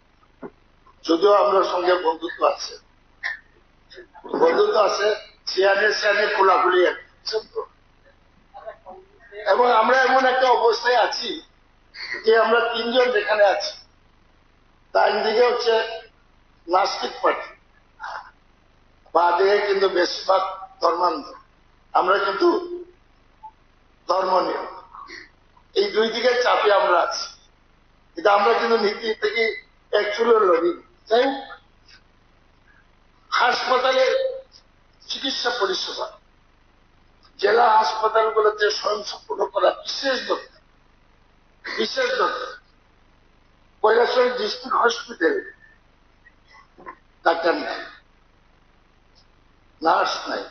যদিও আমরা সঙ্গে বন্ধুত্ব আছে, চেয়ারে চেয়ারে খোলাখুলি বুঝছেন তো। এবং আমরা এমন একটা অবস্থায় আছি যে আমরা তিনজন যেখানে আছি তার দিকে হচ্ছে নাস্তিক পার্টি, বা দিকে কিন্তু বেশিরভাগ ধর্মান্ধ, আমরা কিন্তু ধর্ম নিয়ে এই দুই দিকে চাপে আমরা আছি। কিন্তু আমরা কিন্তু নীতি থেকে একচুলো লড়ি। তাই হাসপাতালের চিকিৎসা পরিষেবা জেলা হাসপাতালগুলোতে স্বয়ংসম্পূর্ণ করা বিশেষ দরকার, বিশেষ দরকার। কৈলাসহর ডিস্ট্রিক্ট হসপিটালে ডাক্তার নাই, নার্স নাই,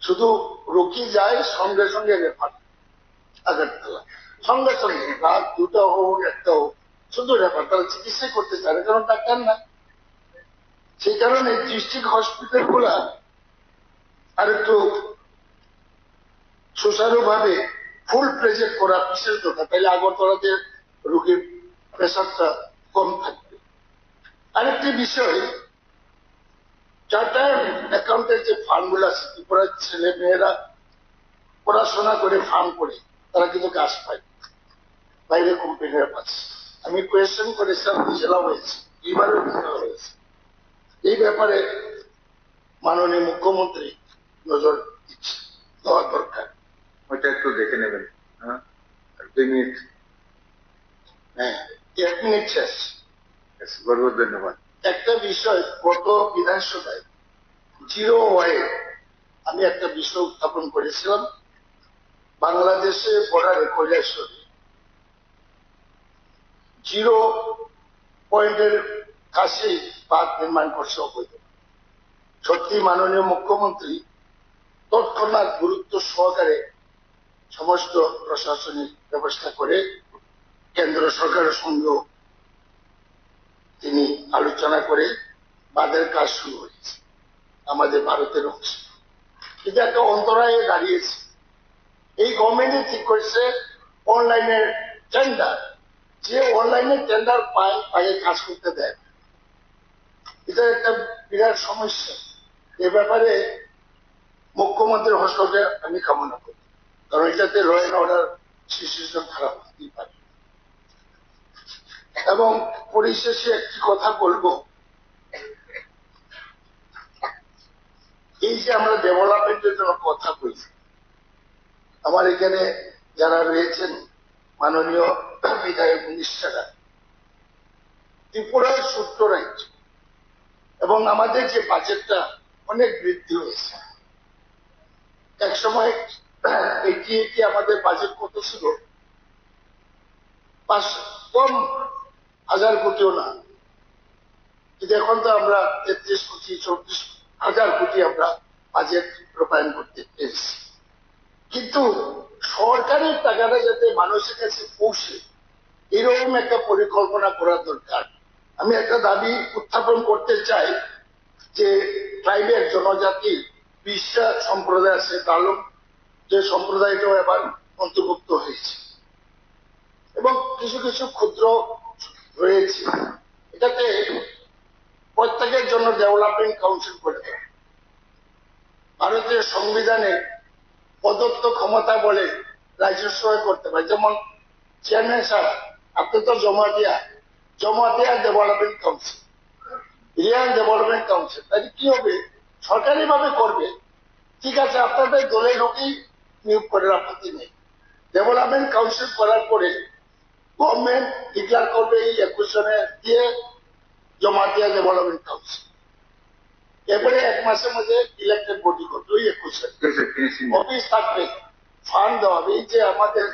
শুধু রোগী যায় সঙ্গে সঙ্গে রেফার আগরতলা, সঙ্গে সঙ্গে রাত 2টা হোক 1টা হোক, শুধু রেফার, তারা চিকিৎসাই করতে চায় না, কারণ ডাক্তার না। সেই কারণে ডিস্ট্রিক্ট হসপিটাল গুলা আর একটু সুচারুভাবে ফুল প্রেজেন্ট করা বিশেষ দরকার, তাইলে আগরতলাতে রোগীর প্রেশারটা কম থাকবে। আরেকটি বিষয়, চার্টার্ড অ্যাকাউন্টের যে ফার্মগুলো আছে, ত্রিপুরার ছেলে মেয়েরা পড়াশোনা করে ফার্ম করে তারা কিন্তু কাজ পায় বাইরে কোম্পানির কাছে। আমি কোয়েশ্চেন করেছিলাম, জেলা হয়েছে, এবারও জেলা হয়েছে। এই ব্যাপারে মাননীয় মুখ্যমন্ত্রী নজর দিচ্ছে, দেওয়া দরকার। ওইটা একটু দেখে নেবেন। হ্যাঁ, 2 মিনিট। হ্যাঁ, 1 মিনিট শেষ। বহুত বহুত ধন্যবাদ। একটা বিষয়, গত বিধানসভায় জিরো ওয়াই আমি একটা বিষয় উত্থাপন করেছিলাম। বাংলাদেশে বর্ডারে কৈলাসহরে জিরো পয়েন্টের কাছেই বাঁধ নির্মাণ করছে অবৈধ। সত্যি মাননীয় মুখ্যমন্ত্রী তৎক্ষণাৎ গুরুত্ব সহকারে সমস্ত প্রশাসনিক ব্যবস্থা করে কেন্দ্র সরকারের সঙ্গেও তিনি আলোচনা করে বাঁধের কাজ শুরু হয়েছে আমাদের ভারতের অংশে। কিন্তু একটা অন্তরায়ে দাঁড়িয়েছে, এই গভর্নমেন্টে ঠিক করেছে অনলাইনের টেন্ডার, যে অনলাইনে টেন্ডার পায় পায়ে কাজ করতে দেয়। এটা একটা বিরাট সমস্যা। এ ব্যাপারে মুখ্যমন্ত্রীর হস্তক্ষেপ আমি কামনা করি, কারণ এটাতে ল অ্যান্ড অর্ডার সিচুয়েশন খারাপ হতেই পারে। এবং পরিশেষে একটি কথা বলবো, এই যে আমরা ডেভেলপমেন্টের জন্য কথা বলছি, আমার এখানে যারা রয়েছেন মাননীয় বিধায়ক মিনিস্টাররা, ত্রিপুরার ছোট্ট রাজ্য এবং আমাদের যে বাজেটটা অনেক বৃদ্ধি হয়েছে। এক সময় এটি আমাদের বাজেট কত ছিল, 5,000 কোটিও না, কিন্তু এখন তো আমরা 33 কোটি 34,000 কোটি আমরা বাজেট রূপায়ণ করতে পেরেছি। কিন্তু সরকারের টাকাটা যাতে মানুষের কাছে পৌঁছে, এরকম একটা পরিকল্পনা করা দরকার। আমি একটা দাবি উত্থাপন করতে চাই যে ট্রাইবের জনজাতি 20টা সম্প্রদায় আছে, তালুক যে সম্প্রদায়টাও এবার অন্তর্ভুক্ত হয়েছে এবং কিছু কিছু ক্ষুদ্র রয়েছে। এটাতে প্রত্যেকের জন্য ডেভেলপমেন্ট কাউন্সিল করে দেয়। ভারতীয় সংবিধানে প্রদত্ত ক্ষমতা বলে রাজ্যসভায় করতে পারে। যেমন চেয়ারম্যান সাহেব, আপনি তো Jamatia development council, Reang development council, তাই কি হবে? সরকারি ভাবে করবে, ঠিক আছে, আপনাদের দলের লোকই নিয়োগ করে, আপত্তি নেই। ডেভেলপমেন্ট কাউন্সিল করার পরে গভর্নমেন্ট ডিক্লেয়ার করবে এই 21 জনে দিয়ে জমাতিয়া ডেভেলপমেন্ট কাউন্সিল। এরপরে 1 মাসের মধ্যে ইলেকটেড বডি করবে, ওই 21 অফিস থাকবে, ফান্ড দেওয়া হবে। এই যে আমাদের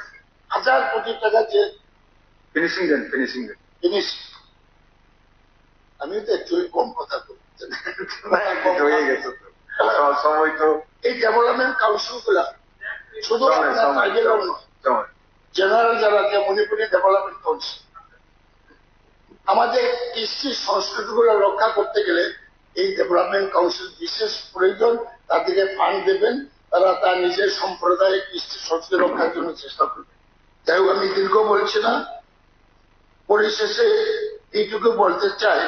1000 কোটি টাকা যে ফিনিশিং জিনিস, আমি তো একটু কম কথা বলছি, হয়ে গেছে সময় তো। এই ডেভেলপমেন্ট কাউন্সিল গুলা শুধু ট্রাইবেলও নয়, জেনারেল যারা মণিপুরি ডেভেলপমেন্ট কাউন্সিল, আমাদের কৃষ্টি সংস্কৃতি গুলো রক্ষা করতে গেলে এই ডেভেলপমেন্ট কাউন্সিল বিশেষ প্রয়োজন। তাদেরকে ফান্ড দেবেন, তারা তার নিজের সম্প্রদায়ের কৃষ্টি সংস্কৃতি রক্ষার জন্য চেষ্টা করবে। যাই হোক, আমি দীর্ঘ বলছি না, পরিশেষে এইটুকু বলতে চাই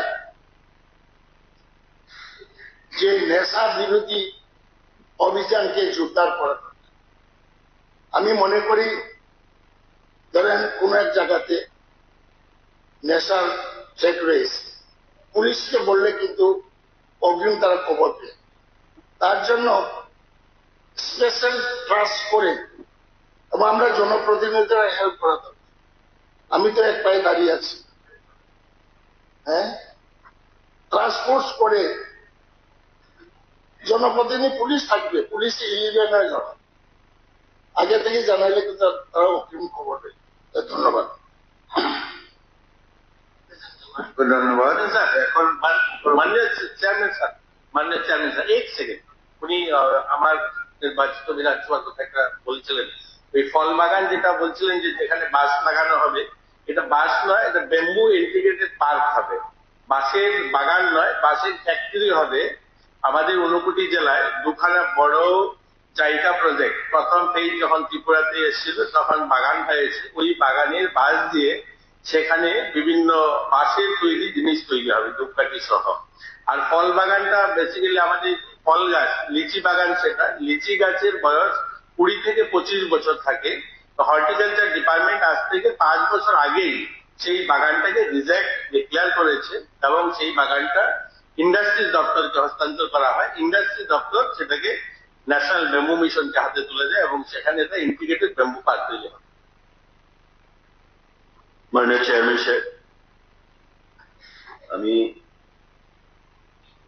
যে নেশা বিরোধী অভিযানকে জোরদার করা দরকার। আমি মনে করি ধরেন কোন এক জায়গাতে নেশার চেক রয়েছে, পুলিশকে বললে কিন্তু অগ্রিম তারা খবর পেয়ে, তার জন্য স্পেশাল ট্রাস্ট করে এবং আমরা জনপ্রতিনিধিরা হেল্প করা দরকার। আমি তো এক পায়ে দাঁড়িয়ে আছি, হ্যাঁ, ট্রান্সপোর্ট করে জনপ্রতিনিধি পুলিশ থাকবে, পুলিশ ইলিগেল নয় যাবে, আগে থেকে জানাইলে কিন্তু তারা অগ্রিম খবর দেয়। ধন্যবাদ। ধন্যবাদ। স্যার এখন মাননীয় চেয়ারম্যান স্যার এক সেকেন্ড, উনি আমার নির্বাচিত বিধানসভার কথা একটা বলছিলেন, ওই ফল বাগান যেটা বলছিলেন যে যেখানে বাঁশ লাগানো হবে, এটা বাঁশ নয়, এটা বেম্বু ইন্টিগ্রেটেড পার্ক হবে, বাঁশের বাগান নয়, বাঁশের ফ্যাক্টরি হবে। আমাদের ঊনকোটি জেলায় দুখানা বড় জায়গা প্রজেক্ট, প্রথম ফেজ যখন ত্রিপুরাতে এসেছিল তখন বাগান হয়েছে, ওই বাগানের বাঁশ দিয়ে সেখানে বিভিন্ন বাঁশের তৈরি জিনিস তৈরি হবে, ধূপকাঠি সহ। আর ফল বাগানটা বেসিক্যালি আমাদের ফল গাছ, লিচি বাগান, সেটা লিচি গাছের বয়স 20 থেকে 25 বছর থাকে। হর্টিকালচার ডিপার্টমেন্ট আজ থেকে 5 বছর আগেই সেই বাগানটাকে রিজেক্ট ডিক্লেয়ার করেছে এবং সেই বাগানটা ইন্ডাস্ট্রিজ দপ্তরকে হস্তান্তর করা হয়। ইন্ডাস্ট্রি দপ্তর সেটাকে ন্যাশনাল ব্যাম্বু মিশনকে হাতে তুলে দেয় এবং সেখানে এটা ইন্টিগ্রেটেড ব্যাম্বু পার্ক তৈরি হয়। মাননীয় চেয়ারম্যান সাহেব, আমি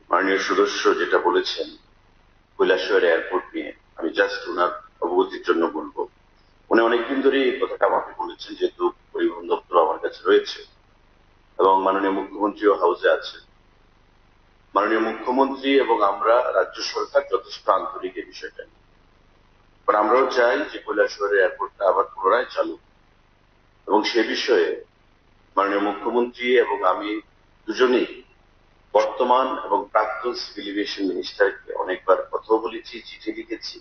মাননীয় সদস্য যেটা বলেছেন কৈলাসহর এয়ারপোর্ট নিয়ে, আমি জাস্ট ওনার অবগতির জন্য বলবো, উনি অনেকদিন ধরে এই কথাটা আমাকে বলেছেন, যেহেতু পরিবহন দপ্তর আমার কাছে রয়েছে এবং মাননীয় মুখ্যমন্ত্রীও হাউসে আছেন। মাননীয় মুখ্যমন্ত্রী এবং আমরা রাজ্য সরকার যথেষ্ট আন্তরিক এই বিষয়টা নিয়ে, আমরাও চাই যে কৈলাসহর এয়ারপোর্টটা আবার পুনরায় চালু, এবং সে বিষয়ে মাননীয় মুখ্যমন্ত্রী এবং আমি দুজনেই বর্তমান এবং প্রাক্তন সিভিল এভিয়েশন মিনিস্টারকে অনেকবার কথা বলেছি, চিঠি লিখেছি,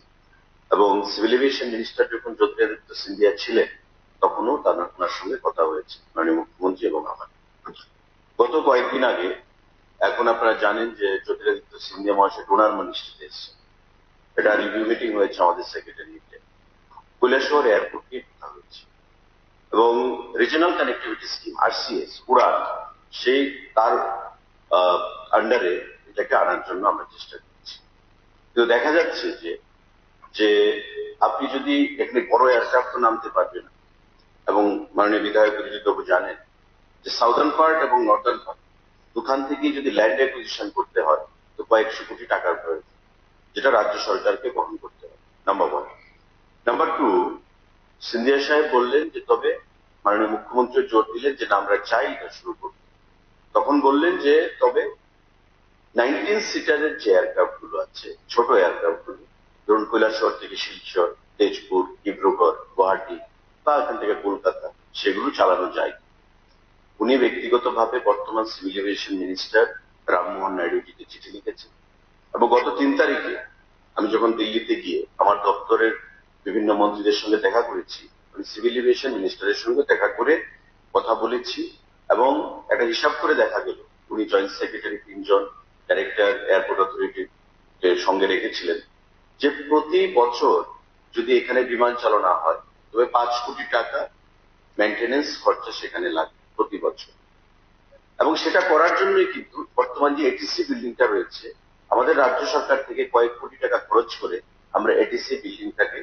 এবং সিভিল এভিয়েশন মিনিস্টার যখন জ্যোতিরাদিত্য সিন্ধিয়া ছিলেন তখনও ওনার সঙ্গে কথা হয়েছে মাননীয় মুখ্যমন্ত্রী এবং আমার। গত কয়েকদিন আগে, এখন আপনারা জানেন যে জ্যোতিরাদিত্য সিন্ধিয়া মহাশয় ডোনার মিনিস্ট্রিতে এসেছেন, এটা রিভিউ মিটিং হয়েছে আমাদের সেক্রেটারিয়েটে, কৈলাসহর এয়ারপোর্ট নিয়ে কথা হয়েছে এবং রিজিওনাল কানেক্টিভিটি স্কিম RCS উড়ান, সেই তার আন্ডারে এটাকে আনার জন্য আমরা চেষ্টা করছি। কিন্তু দেখা যাচ্ছে যে আপনি যদি এখানে বড় এয়ারক্রাফট নামতে পারবেন, এবং মাননীয় বিধায়ক বাবু জানেন যে সাউদার্ন পার্ট এবং নর্দার্ন পার্ট দুখান থেকে যদি ল্যান্ড অ্যাকুইজিশন করতে হয় তো কয়েকশো কোটি টাকার প্রয়োজন, যেটা রাজ্য সরকারকে বহন করতে হবে, নাম্বার 1। নাম্বার 2, সিন্ধিয়া সাহেব বললেন যে তবে মাননীয় মুখ্যমন্ত্রী জোর দিলেন যে না আমরা চাই এটা শুরু করতে, তখন বললেন যে তবে 19 সিটারের যে এয়ারক্রাফট গুলো আছে, ছোট এয়ারক্রাফট গুলো, ধরুন কৈলাসহর থেকে শিলচর, তেজপুর, ডিব্রুগড়, গুয়াহাটি বা এখান থেকে কলকাতা, সেগুলো চালানো যায়। উনি ব্যক্তিগতভাবে বর্তমান সিভিল এভিয়েশন মিনিস্টার রামমোহন নাইডুজিকে চিঠি লিখেছেন, এবং গত 3 তারিখে আমি যখন দিল্লিতে গিয়ে আমার দপ্তরের বিভিন্ন মন্ত্রীদের সঙ্গে দেখা করেছি, আমি সিভিল এভিয়েশন মিনিস্টারের সঙ্গে দেখা করে কথা বলেছি, এবং একটা হিসাব করে দেখা গেল উনি জয়েন্ট সেক্রেটারি 3 জন, ডাইরেক্টর এয়ারপোর্ট অথরিটির সঙ্গে রেখেছিলেন, যে প্রতি বছর যদি এখানে বিমান চালনা হয় তবে 5 কোটি টাকা মেইনটেনেন্স খরচা সেখানে লাগে প্রতি বছর। এবং সেটা করার জন্যই কিন্তু বর্তমান যে এটিসি বিল্ডিংটা রয়েছে, আমাদের রাজ্য সরকার থেকে কয়েক কোটি টাকা খরচ করে আমরা এটিসি বিল্ডিংটাকে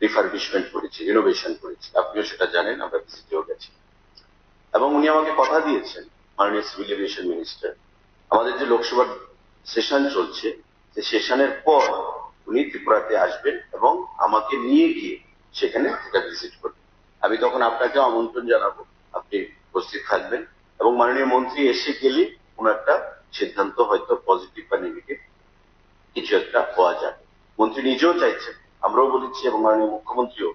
রিফারবিশমেন্ট করেছি, রিনোভেশন করেছি, আপনিও সেটা জানেন, আমরা ভিজিটেও গেছি। এবং উনি আমাকে কথা দিয়েছেন, মাননীয় সিভিল এভিয়েশন মিনিস্টার, আমাদের যে লোকসভার সেশন চলছে, সে সেশনের পর উনি ত্রিপুরাতে আসবেন এবং আমাকে নিয়ে গিয়ে সেখানে এটা ভিজিট করবেন। আমি তখন আপনাকেও আমন্ত্রণ জানাবো, আপনি উপস্থিত থাকবেন, এবং মাননীয় মন্ত্রী এসে গেলে কোন একটা সিদ্ধান্ত হয়তো পজিটিভ বা নেগেটিভ কিছু একটা হওয়া যায়। মন্ত্রী নিজেও চাইছেন, আমরাও বলেছি, এবং মাননীয় মুখ্যমন্ত্রীও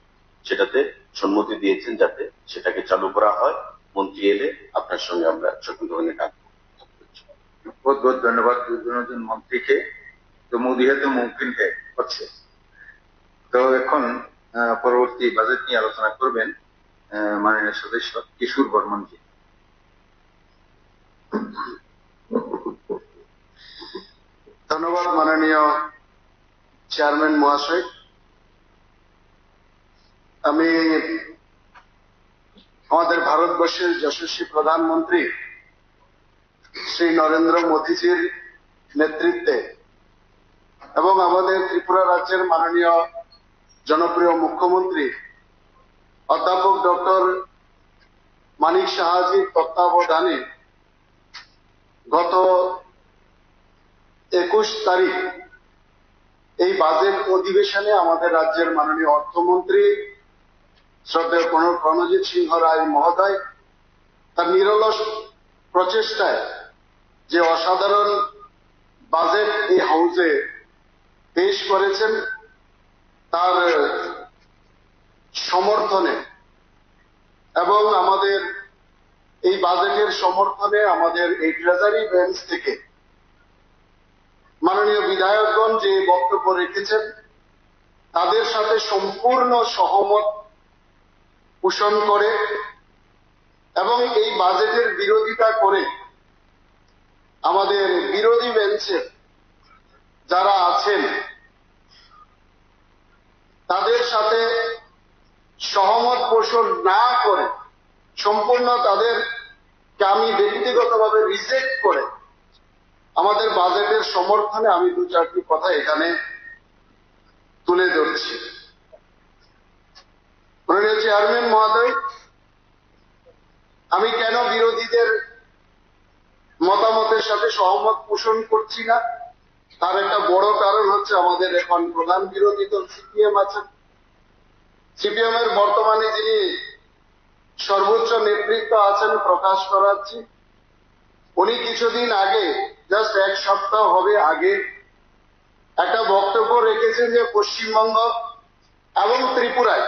সেটাতে সম্মতি দিয়েছেন যাতে সেটাকে চালু করা হয়। মন্ত্রী এলে আপনার সঙ্গে আমরা সকল ধরনের কাজ। बहुत बहुत धन्यवाद দুজন মন্ত্রীকে। তো মোদি হয়তো মুমকিন হচ্ছে। তো এখন পরবর্তী বাজেট নিয়ে আলোচনা করবেন মাননীয় সদস্য কিশোর বর্মনজি। ধন্যবাদ মাননীয় চেয়ারম্যান মহাশয়, আমি আমাদের ভারতবর্ষের যশস্বী প্রধানমন্ত্রী শ্রী নরেন্দ্র মোদীজির নেতৃত্বে এবং আমাদের ত্রিপুরা রাজ্যের মাননীয় জনপ্রিয় মুখ্যমন্ত্রী অধ্যাপক ডক্টর মানিক সাহাজির তত্ত্বাবধানে গত 21 তারিখ এই বাজেট অধিবেশনে আমাদের রাজ্যের মাননীয় অর্থমন্ত্রী শ্রদ্ধেয় প্রণজিৎ সিংহ রায় মহোদয় তার নিরলস প্রচেষ্টায় যে অসাধারণ বাজেট এই হাউসে পেশ করেছেন তার সমর্থনে এবং আমাদের এই বাজেটের সমর্থনে আমাদের এই ট্রেজারি বেঞ্চ থেকে মাননীয় বিধায়কগণ যে বক্তব্য রেখেছেন তাদের সাথে সম্পূর্ণ সহমত পোষণ করে এবং এই বাজেটের বিরোধিতা করে আমাদের বিরোধী বেঞ্চে যারা আছেন তাদের সাথে সহমত পোষণ না করে সম্পূর্ণ তাদেরকে আমি ব্যক্তিগতভাবে রিজেক্ট করে আমাদের বাজেটের সমর্থনে আমি 2-4টি কথা এখানে তুলে ধরছি। মাননীয় চেয়ারম্যান মহোদয়, আমি কেন বিরোধীদের মতামতের সাথে সহমত পোষণ করছি না তার একটা বড় কারণ হচ্ছে আমাদের এখন প্রধান বিরোধী দল সিপিএম আছেন। সিপিএম এর বর্তমানে যিনি সর্বোচ্চ নেতৃত্ব আছেন প্রকাশ করাচ্ছি, উনি কিছুদিন আগে জাস্ট 1 সপ্তাহ হবে আগে একটা বক্তব্য রেখেছেন যে পশ্চিমবঙ্গ এবং ত্রিপুরায়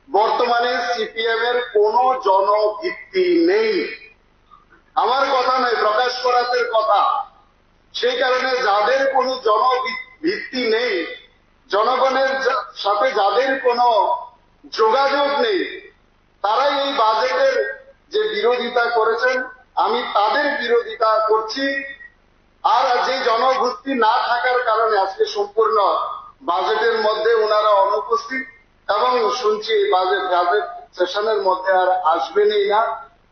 বর্তমানে সিপিএম এর কোনো জনভিত্তি নেই। আমার কথা নয়, প্রকাশ করাতের কথা। সেই কারণে যাদের কোনো জনভিত্তি নেই, জনগণের সাথে যাদের কোনো যোগাযোগ নেই, তারাই এই বাজেটের যে বিরোধিতা করেছেন আমি তাদের বিরোধিতা করছি। আর যে জনভিত্তি না থাকার কারণে আজকে সম্পূর্ণ বাজেটের মধ্যে ওনারা অনুপস্থিত এবং শুনছি এই বাজেট সেশনের মধ্যে আর আসবেনই না।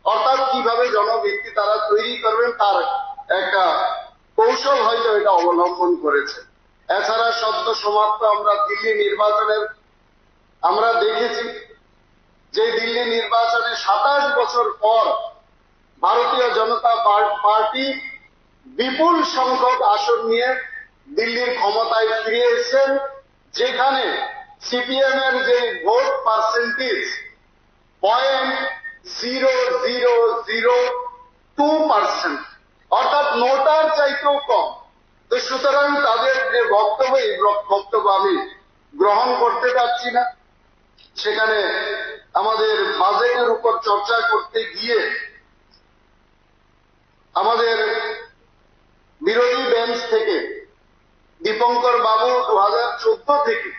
অর্থাৎ কিভাবে জনভিত্তি তারা তৈরি করবেন তার একটা কৌশল হয়তো এটা অবলম্বন করেছে। এছাড়া সদ্য সমাপ্ত আমরা দিল্লি নির্বাচনের আমরা দেখেছি যে দিল্লি নির্বাচনে 27 বছর পর ভারতীয় জনতা পার্টি বিপুল সংখ্যক আসন নিয়ে দিল্লির ক্ষমতায় ফিরে এসেছেন, যেখানে সিপিএম এর যে ভোট পার্সেন্টেজ 0.0002%, অর্থাৎ নোটার চাইতেও কম। তো সুতরাং তাদের যে বক্তব্য আমি গ্রহণ করতে পারছি না। সেখানে আমাদের বাজেটের উপর চর্চা করতে গিয়ে আমাদের বিরোধী বেঞ্চ থেকে দীপঙ্কর বাবু 2014 থেকে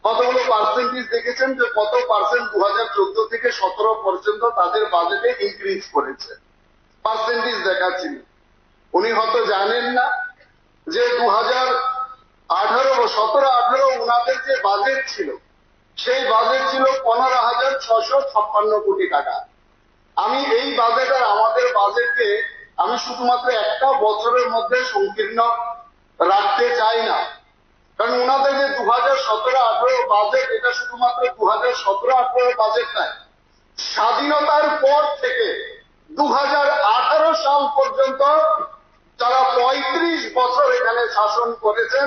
কতগুলো পার্সেন্টেজ দেখেছেন যে কত পার্সেন্ট 2014 থেকে 17 পর্যন্ত তাদের বাজেটে ইনক্রিজ করেছে, পার্সেন্টেজ দেখাচ্ছেন। উনি হয়তো জানেন না যে 2017-18 ওনাদের যে বাজেট ছিল সেই বাজেট ছিল 15,656 কোটি টাকা। আমি এই বাজেট আর আমাদের বাজেটকে আমি শুধুমাত্র একটা বছরের মধ্যে সংকীর্ণ রাখতে চাই না, কারণ ওনাদের যে 2017-18 বাজেট এটা শুধুমাত্র 2017-18 বাজেট নয়, স্বাধীনতার পর থেকে 2018 সাল পর্যন্ত যারা 35 বছর এখানে শাসন করেছেন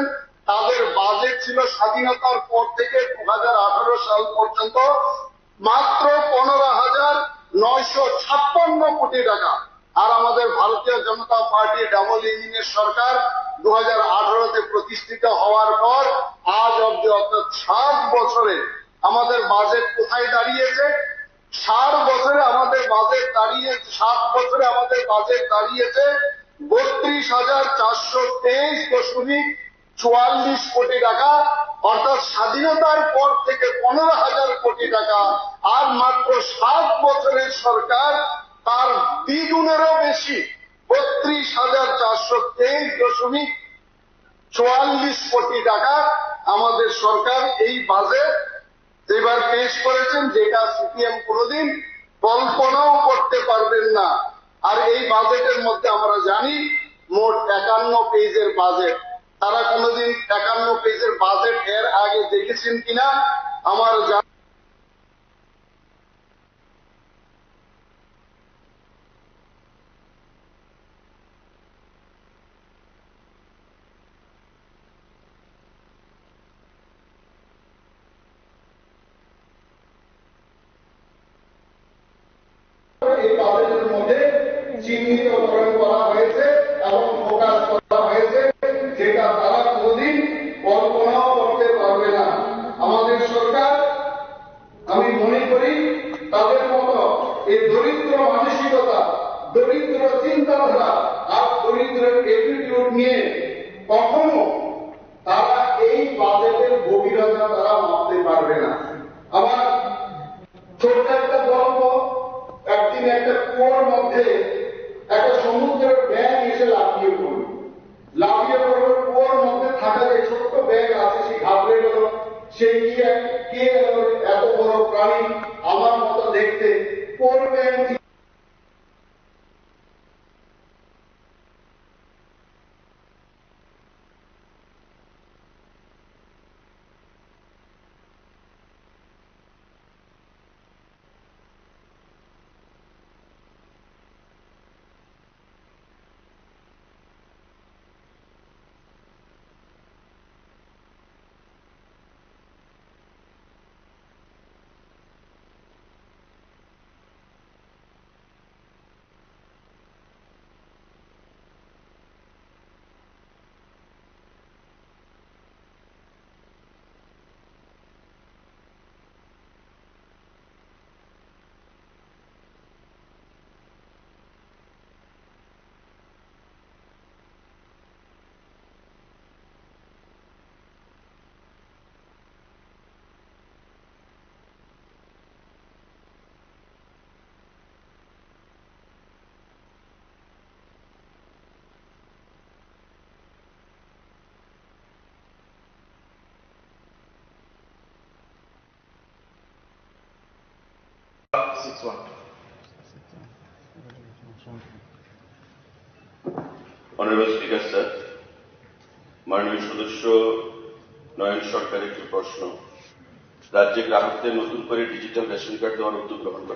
তাদের বাজেট ছিল স্বাধীনতার পর থেকে 2018 সাল পর্যন্ত মাত্র 15,956 কোটি টাকা। আর আমাদের ভারতীয় জনতা পার্টি ডাবল ইঞ্জিনের সরকার 2018-তে প্রতিষ্ঠিত হওয়ার পর আজ অব্দি অর্থাৎ 7 বছরে আমাদের বাজেট কোথায় দাঁড়িয়েছে? 7 বছরে আমাদের বাজেট দাঁড়িয়েছে 32,423.44 কোটি টাকা, অর্থাৎ স্বাধীনতার পর থেকে 15,000 কোটি টাকা। আর মাত্র 7 বছরের সরকার তার দ্বিগুণেরও বেশি 32,423.44 44 কোটি টাকা আমাদের সরকার এই বাজেট এবার পেশ করেছেন, যেটা সিপিএম কোনোদিন কল্পনাও করতে পারবেন না। আর এই বাজেটের মধ্যে আমরা জানি মোট 51 পেজের বাজেট। তারা কোনোদিন 51 পেজের বাজেট এর আগে দেখেছেন কিনা আমার এই বাজেটের মধ্যে চিহ্নিতকরণ করা হয়েছে এবং প্রকাশ করা হয়েছে, যেটা তারা কোনোদিন কল্পনাও করতে পারবে না। আমাদের সরকার, আমি মনে করি তাদের মতো এই দরিদ্র মানসিকতা, দরিদ্র চিন্তাধারা আর দরিদ্র অ্যাটিটিউড নিয়ে কখনো তারা এই বাজেটের গভীরতা তারা মাপতে পারবে না। আমার ছোট্ট একটা গল্প, একদিন একটা কুয়োর মধ্যে একটা সমুদ্রের ব্যাঙ এসে লাফিয়ে পড়ল। কুয়োর মধ্যে থাকা যে ছোট্ট ব্যাঙ আছে সে ঘাবড়ে গেল। সে কে এত বড় প্রাণী, আমার মতো দেখতে, কোন ব্যাঙ অনারেবল স্পিকার স্যার, মাননীয় সদস্য নয়ন সরকারের একটি প্রশ্ন। রাজ্যে গ্রাহকদের নতুন করে ডিজিটাল রেশন কার্ড দেওয়ার উদ্যোগ গ্রহণ করা